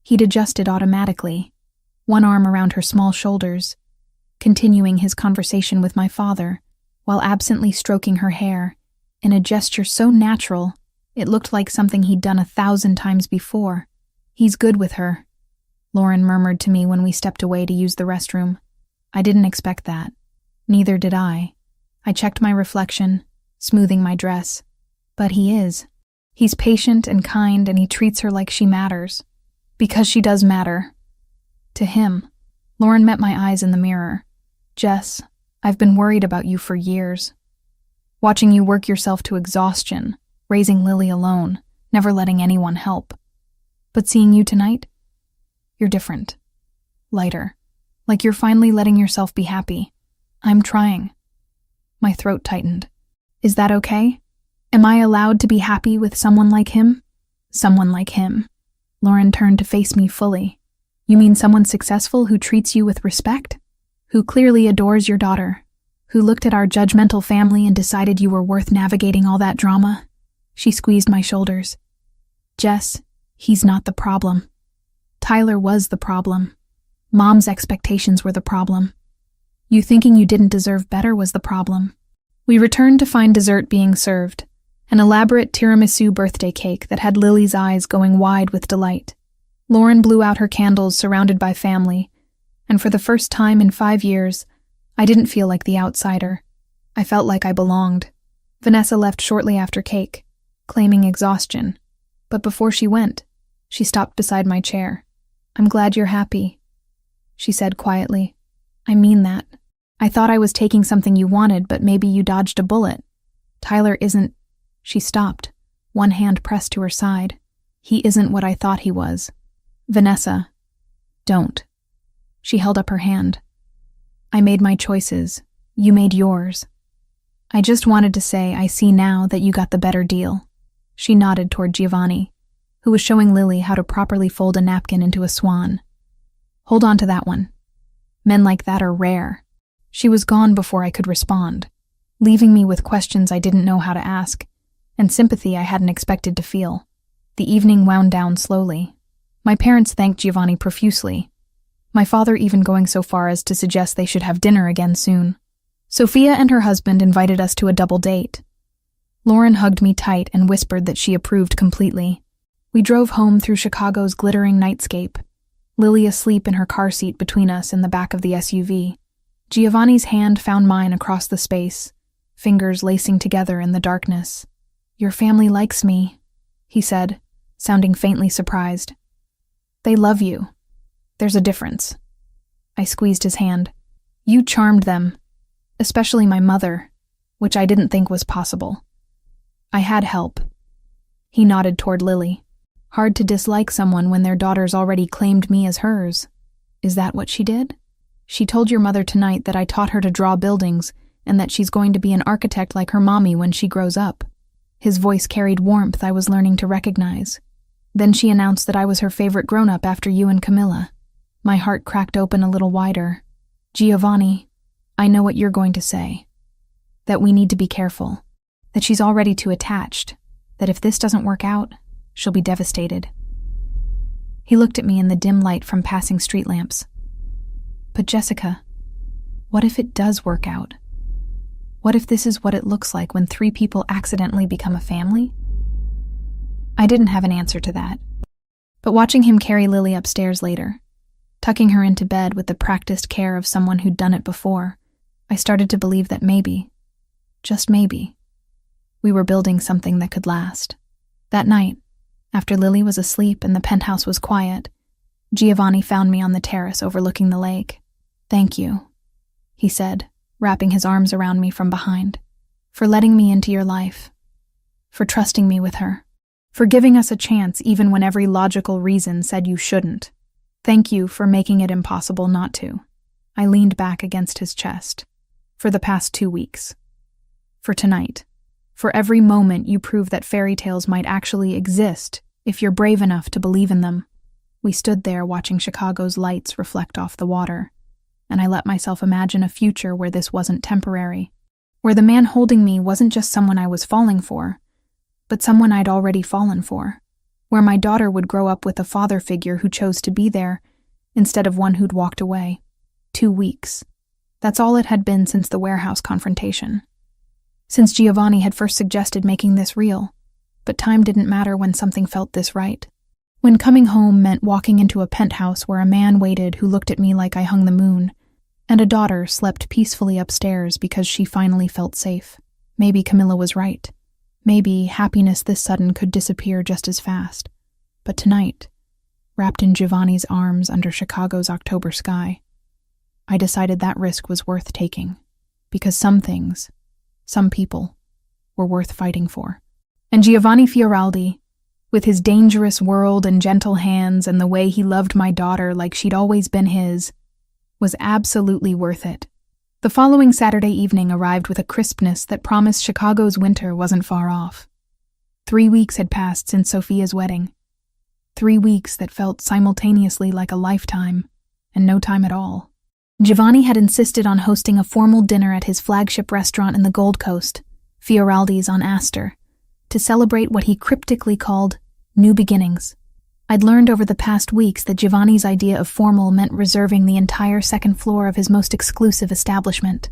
He'd adjusted automatically, one arm around her small shoulders, continuing his conversation with my father, while absently stroking her hair, in a gesture so natural it looked like something he'd done 1,000 times before. "He's good with her," Lauren murmured to me when we stepped away to use the restroom. I didn't expect that. Neither did I. I checked my reflection, smoothing my dress. But he is. He's patient and kind, and he treats her like she matters. Because she does matter. To him. Lauren met my eyes in the mirror. "Jess, I've been worried about you for years. Watching you work yourself to exhaustion, raising Lily alone, never letting anyone help. But seeing you tonight, you're different. Lighter. Like you're finally letting yourself be happy. I'm trying." My throat tightened. "Is that okay? Am I allowed to be happy with someone like him?" "Someone like him." Lauren turned to face me fully. "You mean someone successful who treats you with respect? Who clearly adores your daughter? Who looked at our judgmental family and decided you were worth navigating all that drama?" She squeezed my shoulders. "Jess, he's not the problem. Tyler was the problem. Mom's expectations were the problem. You thinking you didn't deserve better was the problem." We returned to find dessert being served, an elaborate tiramisu birthday cake that had Lily's eyes going wide with delight. Lauren blew out her candles surrounded by family, and for the first time in 5 years, I didn't feel like the outsider. I felt like I belonged. Vanessa left shortly after cake, claiming exhaustion, but before she went, she stopped beside my chair. "I'm glad you're happy," she said quietly. "I mean that. I thought I was taking something you wanted, but maybe you dodged a bullet. Tyler isn't—" She stopped, one hand pressed to her side. "He isn't what I thought he was. Vanessa, don't." She held up her hand. I made my choices. You made yours. I just wanted to say I see now that you got the better deal. She nodded toward Giovanni, who was showing Lily how to properly fold a napkin into a swan. Hold on to that one. Men like that are rare. She was gone before I could respond, leaving me with questions I didn't know how to ask, and sympathy I hadn't expected to feel. The evening wound down slowly. My parents thanked Giovanni profusely, my father even going so far as to suggest they should have dinner again soon. Sophia and her husband invited us to a double date. Lauren hugged me tight and whispered that she approved completely. We drove home through Chicago's glittering nightscape, Lily asleep in her car seat between us in the back of the SUV. Giovanni's hand found mine across the space, fingers lacing together in the darkness. Your family likes me, he said, sounding faintly surprised. They love you. There's a difference. I squeezed his hand. You charmed them, especially my mother, which I didn't think was possible. I had help. He nodded toward Lily. Hard to dislike someone when their daughter's already claimed me as hers. Is that what she did? She told your mother tonight that I taught her to draw buildings and that she's going to be an architect like her mommy when she grows up. His voice carried warmth I was learning to recognize. Then she announced that I was her favorite grown-up after you and Camilla. My heart cracked open a little wider. Giovanni, I know what you're going to say. That we need to be careful. That she's already too attached. That if this doesn't work out, she'll be devastated. He looked at me in the dim light from passing street lamps. But Jessica, what if it does work out? What if this is what it looks like when 3 people accidentally become a family? I didn't have an answer to that. But watching him carry Lily upstairs later, tucking her into bed with the practiced care of someone who'd done it before, I started to believe that maybe, just maybe, we were building something that could last. That night, after Lily was asleep and the penthouse was quiet, Giovanni found me on the terrace overlooking the lake. Thank you, he said, wrapping his arms around me from behind, for letting me into your life, for trusting me with her, for giving us a chance even when every logical reason said you shouldn't. Thank you for making it impossible not to. I leaned back against his chest. For the past 2 weeks. For tonight. For every moment you prove that fairy tales might actually exist if you're brave enough to believe in them. We stood there watching Chicago's lights reflect off the water, and I let myself imagine a future where this wasn't temporary, where the man holding me wasn't just someone I was falling for, but someone I'd already fallen for, where my daughter would grow up with a father figure who chose to be there instead of one who'd walked away. 2 weeks. That's all it had been since the warehouse confrontation. Since Giovanni had first suggested making this real, but time didn't matter when something felt this right. When coming home meant walking into a penthouse where a man waited who looked at me like I hung the moon, and a daughter slept peacefully upstairs because she finally felt safe. Maybe Camilla was right. Maybe happiness this sudden could disappear just as fast. But tonight, wrapped in Giovanni's arms under Chicago's October sky, I decided that risk was worth taking, because some things, some people, were worth fighting for. And Giovanni Fioraldi, with his dangerous world and gentle hands and the way he loved my daughter like she'd always been his, was absolutely worth it. The following Saturday evening arrived with a crispness that promised Chicago's winter wasn't far off. 3 weeks had passed since Sophia's wedding. 3 weeks that felt simultaneously like a lifetime, and no time at all. Giovanni had insisted on hosting a formal dinner at his flagship restaurant in the Gold Coast, Fioraldi's on Astor, to celebrate what he cryptically called new beginnings. I'd learned over the past weeks that Giovanni's idea of formal meant reserving the entire second floor of his most exclusive establishment.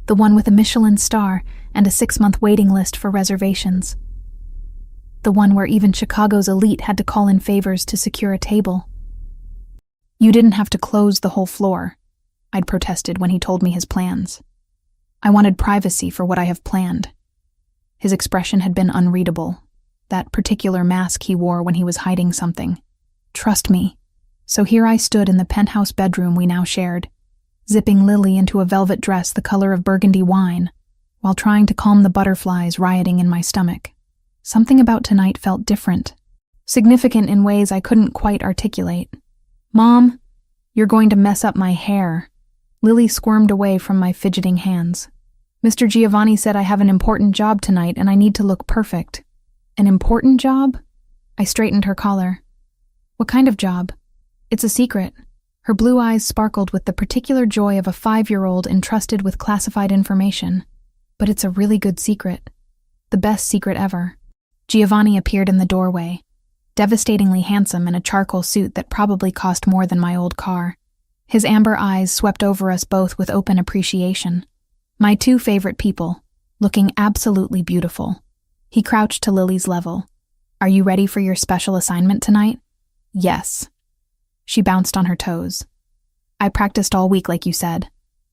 The one with a Michelin star and a 6-month waiting list for reservations. The one where even Chicago's elite had to call in favors to secure a table. You didn't have to close the whole floor, I'd protested when he told me his plans. I wanted privacy for what I have planned. His expression had been unreadable, that particular mask he wore when he was hiding something. Trust me. So here I stood in the penthouse bedroom we now shared, zipping Lily into a velvet dress the color of burgundy wine, while trying to calm the butterflies rioting in my stomach. Something about tonight felt different, significant in ways I couldn't quite articulate. Mom, You're going to mess up my hair. Lily squirmed away from my fidgeting hands. Mr. Giovanni said I have an important job tonight and I need to look perfect. An important job? I straightened her collar. What kind of job? It's a secret. Her blue eyes sparkled with the particular joy of a 5-year-old entrusted with classified information. But it's a really good secret. The best secret ever. Giovanni appeared in the doorway, devastatingly handsome in a charcoal suit that probably cost more than my old car. His amber eyes swept over us both with open appreciation. My 2 favorite people, looking absolutely beautiful. He crouched to Lily's level. Are you ready for your special assignment tonight? Yes. She bounced on her toes. I practiced all week like you said.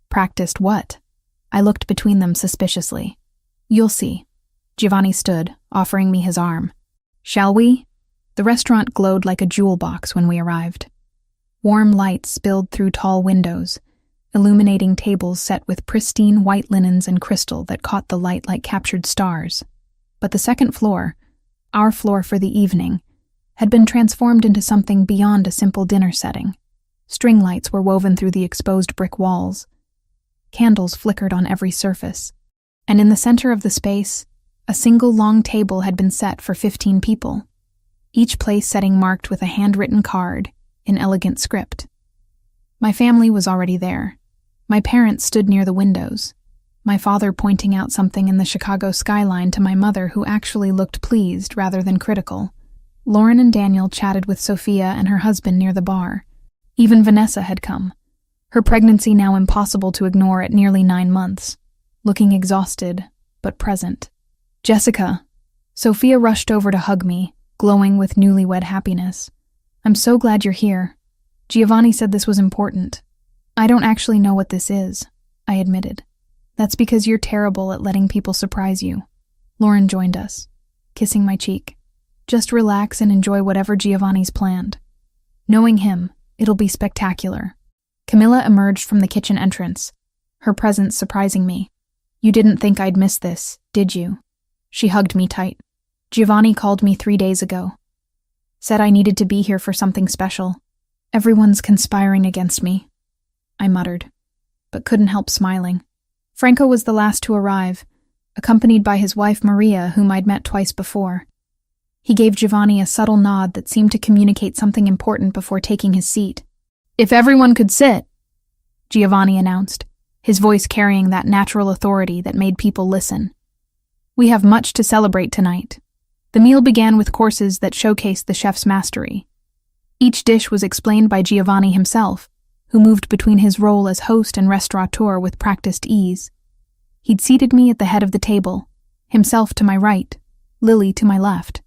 Practiced what? I looked between them suspiciously. You'll see. Giovanni stood, offering me his arm. Shall we? The restaurant glowed like a jewel box when we arrived. Warm light spilled through tall windows, illuminating tables set with pristine white linens and crystal that caught the light like captured stars. But the second floor, our floor for the evening, had been transformed into something beyond a simple dinner setting. String lights were woven through the exposed brick walls. Candles flickered on every surface. And in the center of the space, a single long table had been set for 15 people, each place setting marked with a handwritten card in elegant script. My family was already there. My parents stood near the windows, my father pointing out something in the Chicago skyline to my mother, who actually looked pleased rather than critical. Lauren and Daniel chatted with Sophia and her husband near the bar. Even Vanessa had come, her pregnancy now impossible to ignore at nearly 9 months, looking exhausted but present. Jessica. Sophia rushed over to hug me, glowing with newlywed happiness. I'm so glad you're here. Giovanni said this was important. I don't actually know what this is, I admitted. That's because you're terrible at letting people surprise you. Lauren joined us, kissing my cheek. Just relax and enjoy whatever Giovanni's planned. Knowing him, it'll be spectacular. Camilla emerged from the kitchen entrance, her presence surprising me. You didn't think I'd miss this, did you? She hugged me tight. Giovanni called me 3 days ago. Said I needed to be here for something special. Everyone's conspiring against me, I muttered, but couldn't help smiling. Franco was the last to arrive, accompanied by his wife Maria, whom I'd met twice before. He gave Giovanni a subtle nod that seemed to communicate something important before taking his seat. If everyone could sit, Giovanni announced, his voice carrying that natural authority that made people listen. We have much to celebrate tonight. The meal began with courses that showcased the chef's mastery. Each dish was explained by Giovanni himself, who moved between his role as host and restaurateur with practiced ease. He'd seated me at the head of the table, himself to my right, Lily to my left.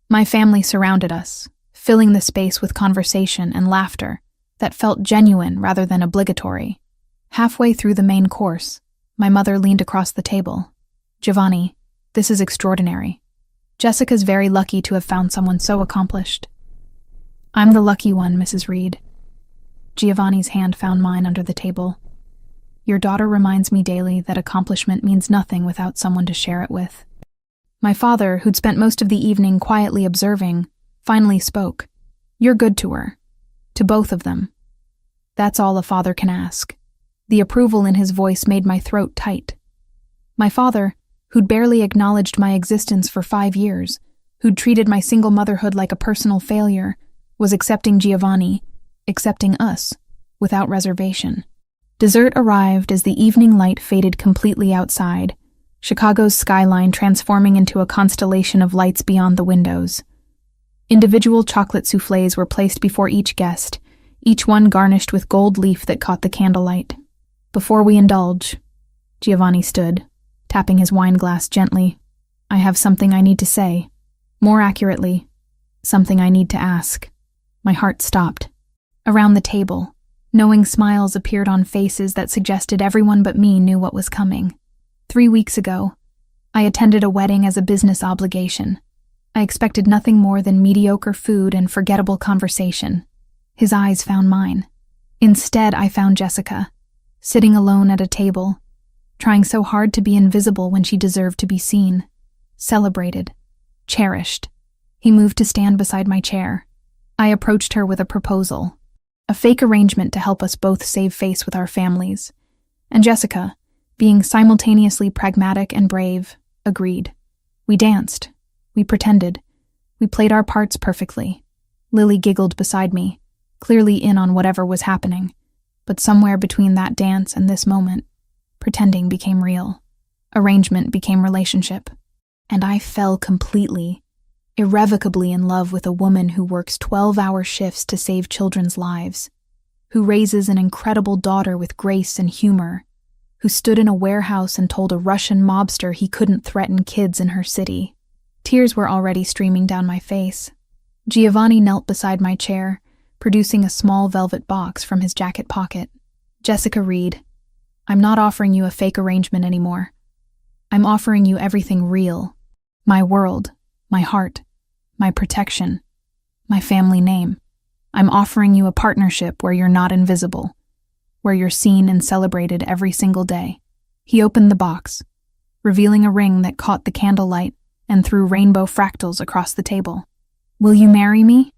My family surrounded us, filling the space with conversation and laughter that felt genuine rather than obligatory. Halfway through the main course, my mother leaned across the table. Giovanni, this is extraordinary. Jessica's very lucky to have found someone so accomplished. I'm the lucky one, Mrs. Reed. Giovanni's hand found mine under the table. Your daughter reminds me daily that accomplishment means nothing without someone to share it with. My father, who'd spent most of the evening quietly observing, finally spoke. You're good to her. To both of them. That's all a father can ask. The approval in his voice made my throat tight. My father, who'd barely acknowledged my existence for 5 years, who'd treated my single motherhood like a personal failure, was accepting Giovanni, accepting us, without reservation. Dessert arrived as the evening light faded completely outside, Chicago's skyline transforming into a constellation of lights beyond the windows. Individual chocolate soufflés were placed before each guest, each one garnished with gold leaf that caught the candlelight. Before we indulge, Giovanni stood, tapping his wine glass gently. I have something I need to say. More accurately, something I need to ask. My heart stopped. Around the table, knowing smiles appeared on faces that suggested everyone but me knew what was coming. 3 weeks ago, I attended a wedding as a business obligation. I expected nothing more than mediocre food and forgettable conversation. His eyes found mine. Instead, I found Jessica, sitting alone at a table, trying so hard to be invisible when she deserved to be seen, celebrated, cherished. He moved to stand beside my chair. I approached her with a proposal. A fake arrangement to help us both save face with our families. And Jessica, being simultaneously pragmatic and brave, agreed. We danced. We pretended. We played our parts perfectly. Lily giggled beside me, clearly in on whatever was happening. But somewhere between that dance and this moment, pretending became real. Arrangement became relationship. And I fell completely, irrevocably in love with a woman who works 12-hour shifts to save children's lives, who raises an incredible daughter with grace and humor, who stood in a warehouse and told a Russian mobster he couldn't threaten kids in her city. Tears were already streaming down my face. Giovanni knelt beside my chair, producing a small velvet box from his jacket pocket. Jessica Reed, I'm not offering you a fake arrangement anymore. I'm offering you everything real. My world, my heart, my protection, my family name. I'm offering you a partnership where you're not invisible, where you're seen and celebrated every single day. He opened the box, revealing a ring that caught the candlelight and threw rainbow fractals across the table. Will you marry me?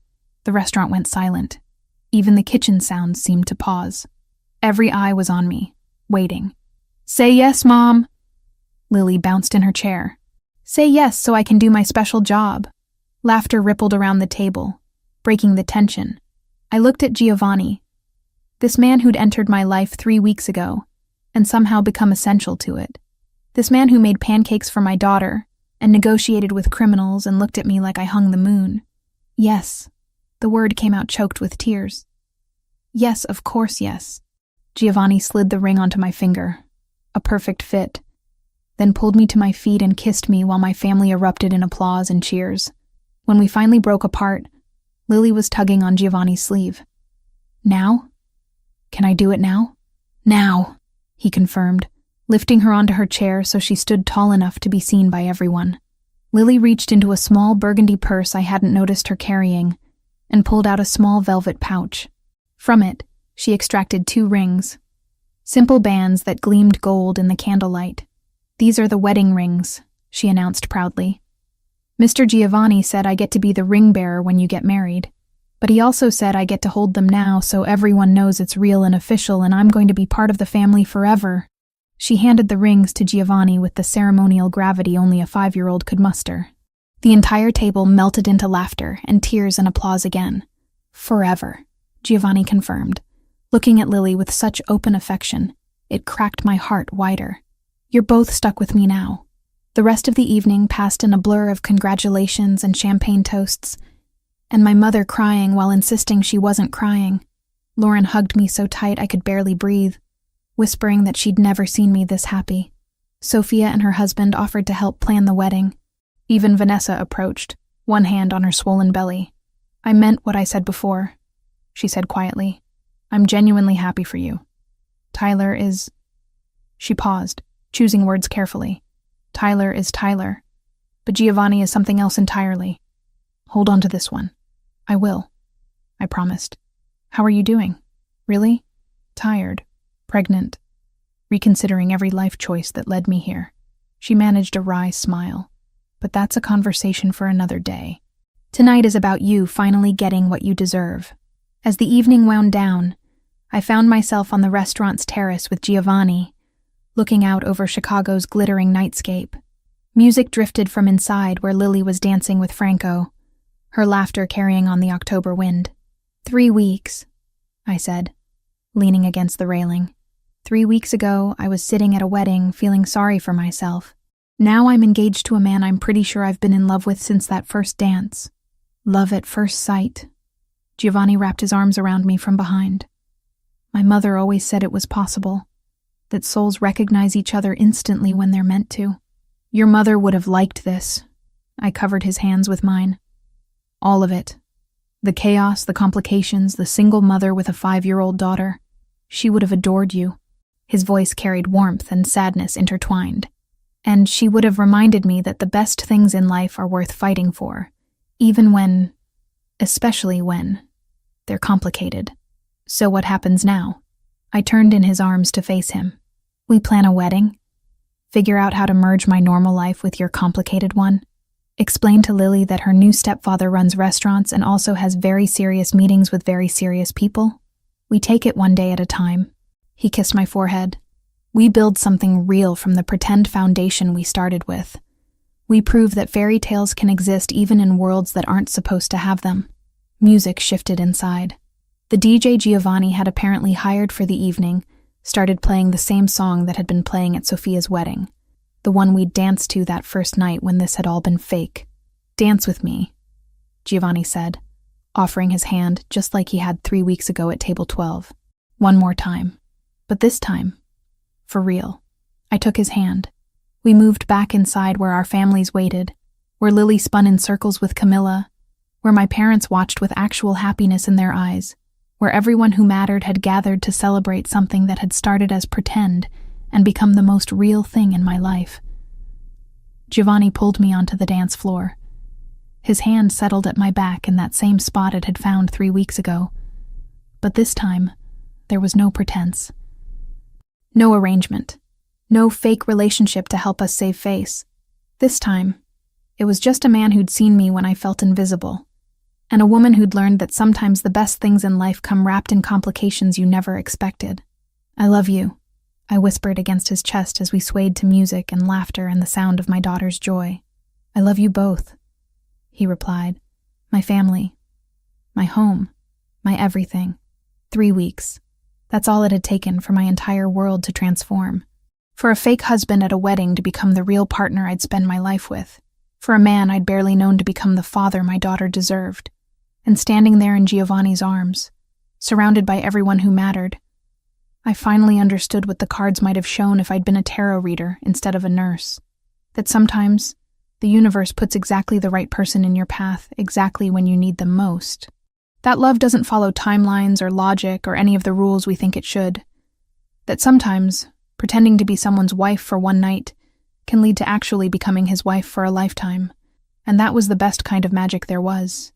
The restaurant went silent. Even the kitchen sounds seemed to pause. Every eye was on me, waiting. Say yes, Mom. Lily bounced in her chair. Say yes so I can do my special job. Laughter rippled around the table, breaking the tension. I looked at Giovanni, this man who'd entered my life 3 weeks ago and somehow become essential to it. This man who made pancakes for my daughter and negotiated with criminals and looked at me like I hung the moon. Yes. The word came out choked with tears. Yes, of course, yes. Giovanni slid the ring onto my finger. A perfect fit. Then pulled me to my feet and kissed me while my family erupted in applause and cheers. When we finally broke apart, Lily was tugging on Giovanni's sleeve. Now? Can I do it now? Now, he confirmed, lifting her onto her chair so she stood tall enough to be seen by everyone. Lily reached into a small burgundy purse I hadn't noticed her carrying and pulled out a small velvet pouch. From it, she extracted 2 rings, simple bands that gleamed gold in the candlelight. These are the wedding rings, she announced proudly. Mr. Giovanni said I get to be the ring bearer when you get married, but he also said I get to hold them now so everyone knows it's real and official and I'm going to be part of the family forever. She handed the rings to Giovanni with the ceremonial gravity only a 5-year-old could muster. The entire table melted into laughter and tears and applause again. Forever, Giovanni confirmed, looking at Lily with such open affection. It cracked my heart wider. You're both stuck with me now. The rest of the evening passed in a blur of congratulations and champagne toasts, and my mother crying while insisting she wasn't crying. Lauren hugged me so tight I could barely breathe, whispering that she'd never seen me this happy. Sophia and her husband offered to help plan the wedding. Even Vanessa approached, one hand on her swollen belly. I meant what I said before, she said quietly. I'm genuinely happy for you. Tyler is... She paused, choosing words carefully. Tyler is Tyler, but Giovanni is something else entirely. Hold on to this one. I will. I promised. How are you doing? Really? Tired. Pregnant. Reconsidering every life choice that led me here. She managed a wry smile. But that's a conversation for another day. Tonight is about you finally getting what you deserve. As the evening wound down, I found myself on the restaurant's terrace with Giovanni, looking out over Chicago's glittering nightscape. Music drifted from inside where Lily was dancing with Franco, her laughter carrying on the October wind. 3 weeks, I said, leaning against the railing. 3 weeks ago, I was sitting at a wedding feeling sorry for myself. Now I'm engaged to a man I'm pretty sure I've been in love with since that first dance. Love at first sight. Giovanni wrapped his arms around me from behind. My mother always said it was possible, that souls recognize each other instantly when they're meant to. Your mother would have liked this. I covered his hands with mine. All of it. The chaos, the complications, the single mother with a 5-year-old daughter. She would have adored you. His voice carried warmth and sadness intertwined. And she would have reminded me that the best things in life are worth fighting for, even when, especially when, they're complicated. So what happens now? I turned in his arms to face him. We plan a wedding? Figure out how to merge my normal life with your complicated one? Explain to Lily that her new stepfather runs restaurants and also has very serious meetings with very serious people? We take it one day at a time. He kissed my forehead. We build something real from the pretend foundation we started with. We prove that fairy tales can exist even in worlds that aren't supposed to have them. Music shifted inside. The DJ Giovanni had apparently hired for the evening started playing the same song that had been playing at Sophia's wedding, the one we'd danced to that first night when this had all been fake. "Dance with me," Giovanni said, offering his hand just like he had 3 weeks ago at table 12. One more time. But this time, for real. I took his hand. We moved back inside where our families waited, where Lily spun in circles with Camilla, where my parents watched with actual happiness in their eyes, where everyone who mattered had gathered to celebrate something that had started as pretend and become the most real thing in my life. Giovanni pulled me onto the dance floor. His hand settled at my back in that same spot it had found 3 weeks ago. But this time, there was no pretense. No arrangement. No fake relationship to help us save face. This time, it was just a man who'd seen me when I felt invisible, and a woman who'd learned that sometimes the best things in life come wrapped in complications you never expected. "I love you," I whispered against his chest as we swayed to music and laughter and the sound of my daughter's joy. "I love you both," he replied. "My family, my home, my everything." 3 weeks. That's all it had taken for my entire world to transform. For a fake husband at a wedding to become the real partner I'd spend my life with. For a man I'd barely known to become the father my daughter deserved. And standing there in Giovanni's arms, surrounded by everyone who mattered, I finally understood what the cards might have shown if I'd been a tarot reader instead of a nurse. That sometimes the universe puts exactly the right person in your path exactly when you need them most. That love doesn't follow timelines or logic or any of the rules we think it should. That sometimes pretending to be someone's wife for one night can lead to actually becoming his wife for a lifetime. And that was the best kind of magic there was.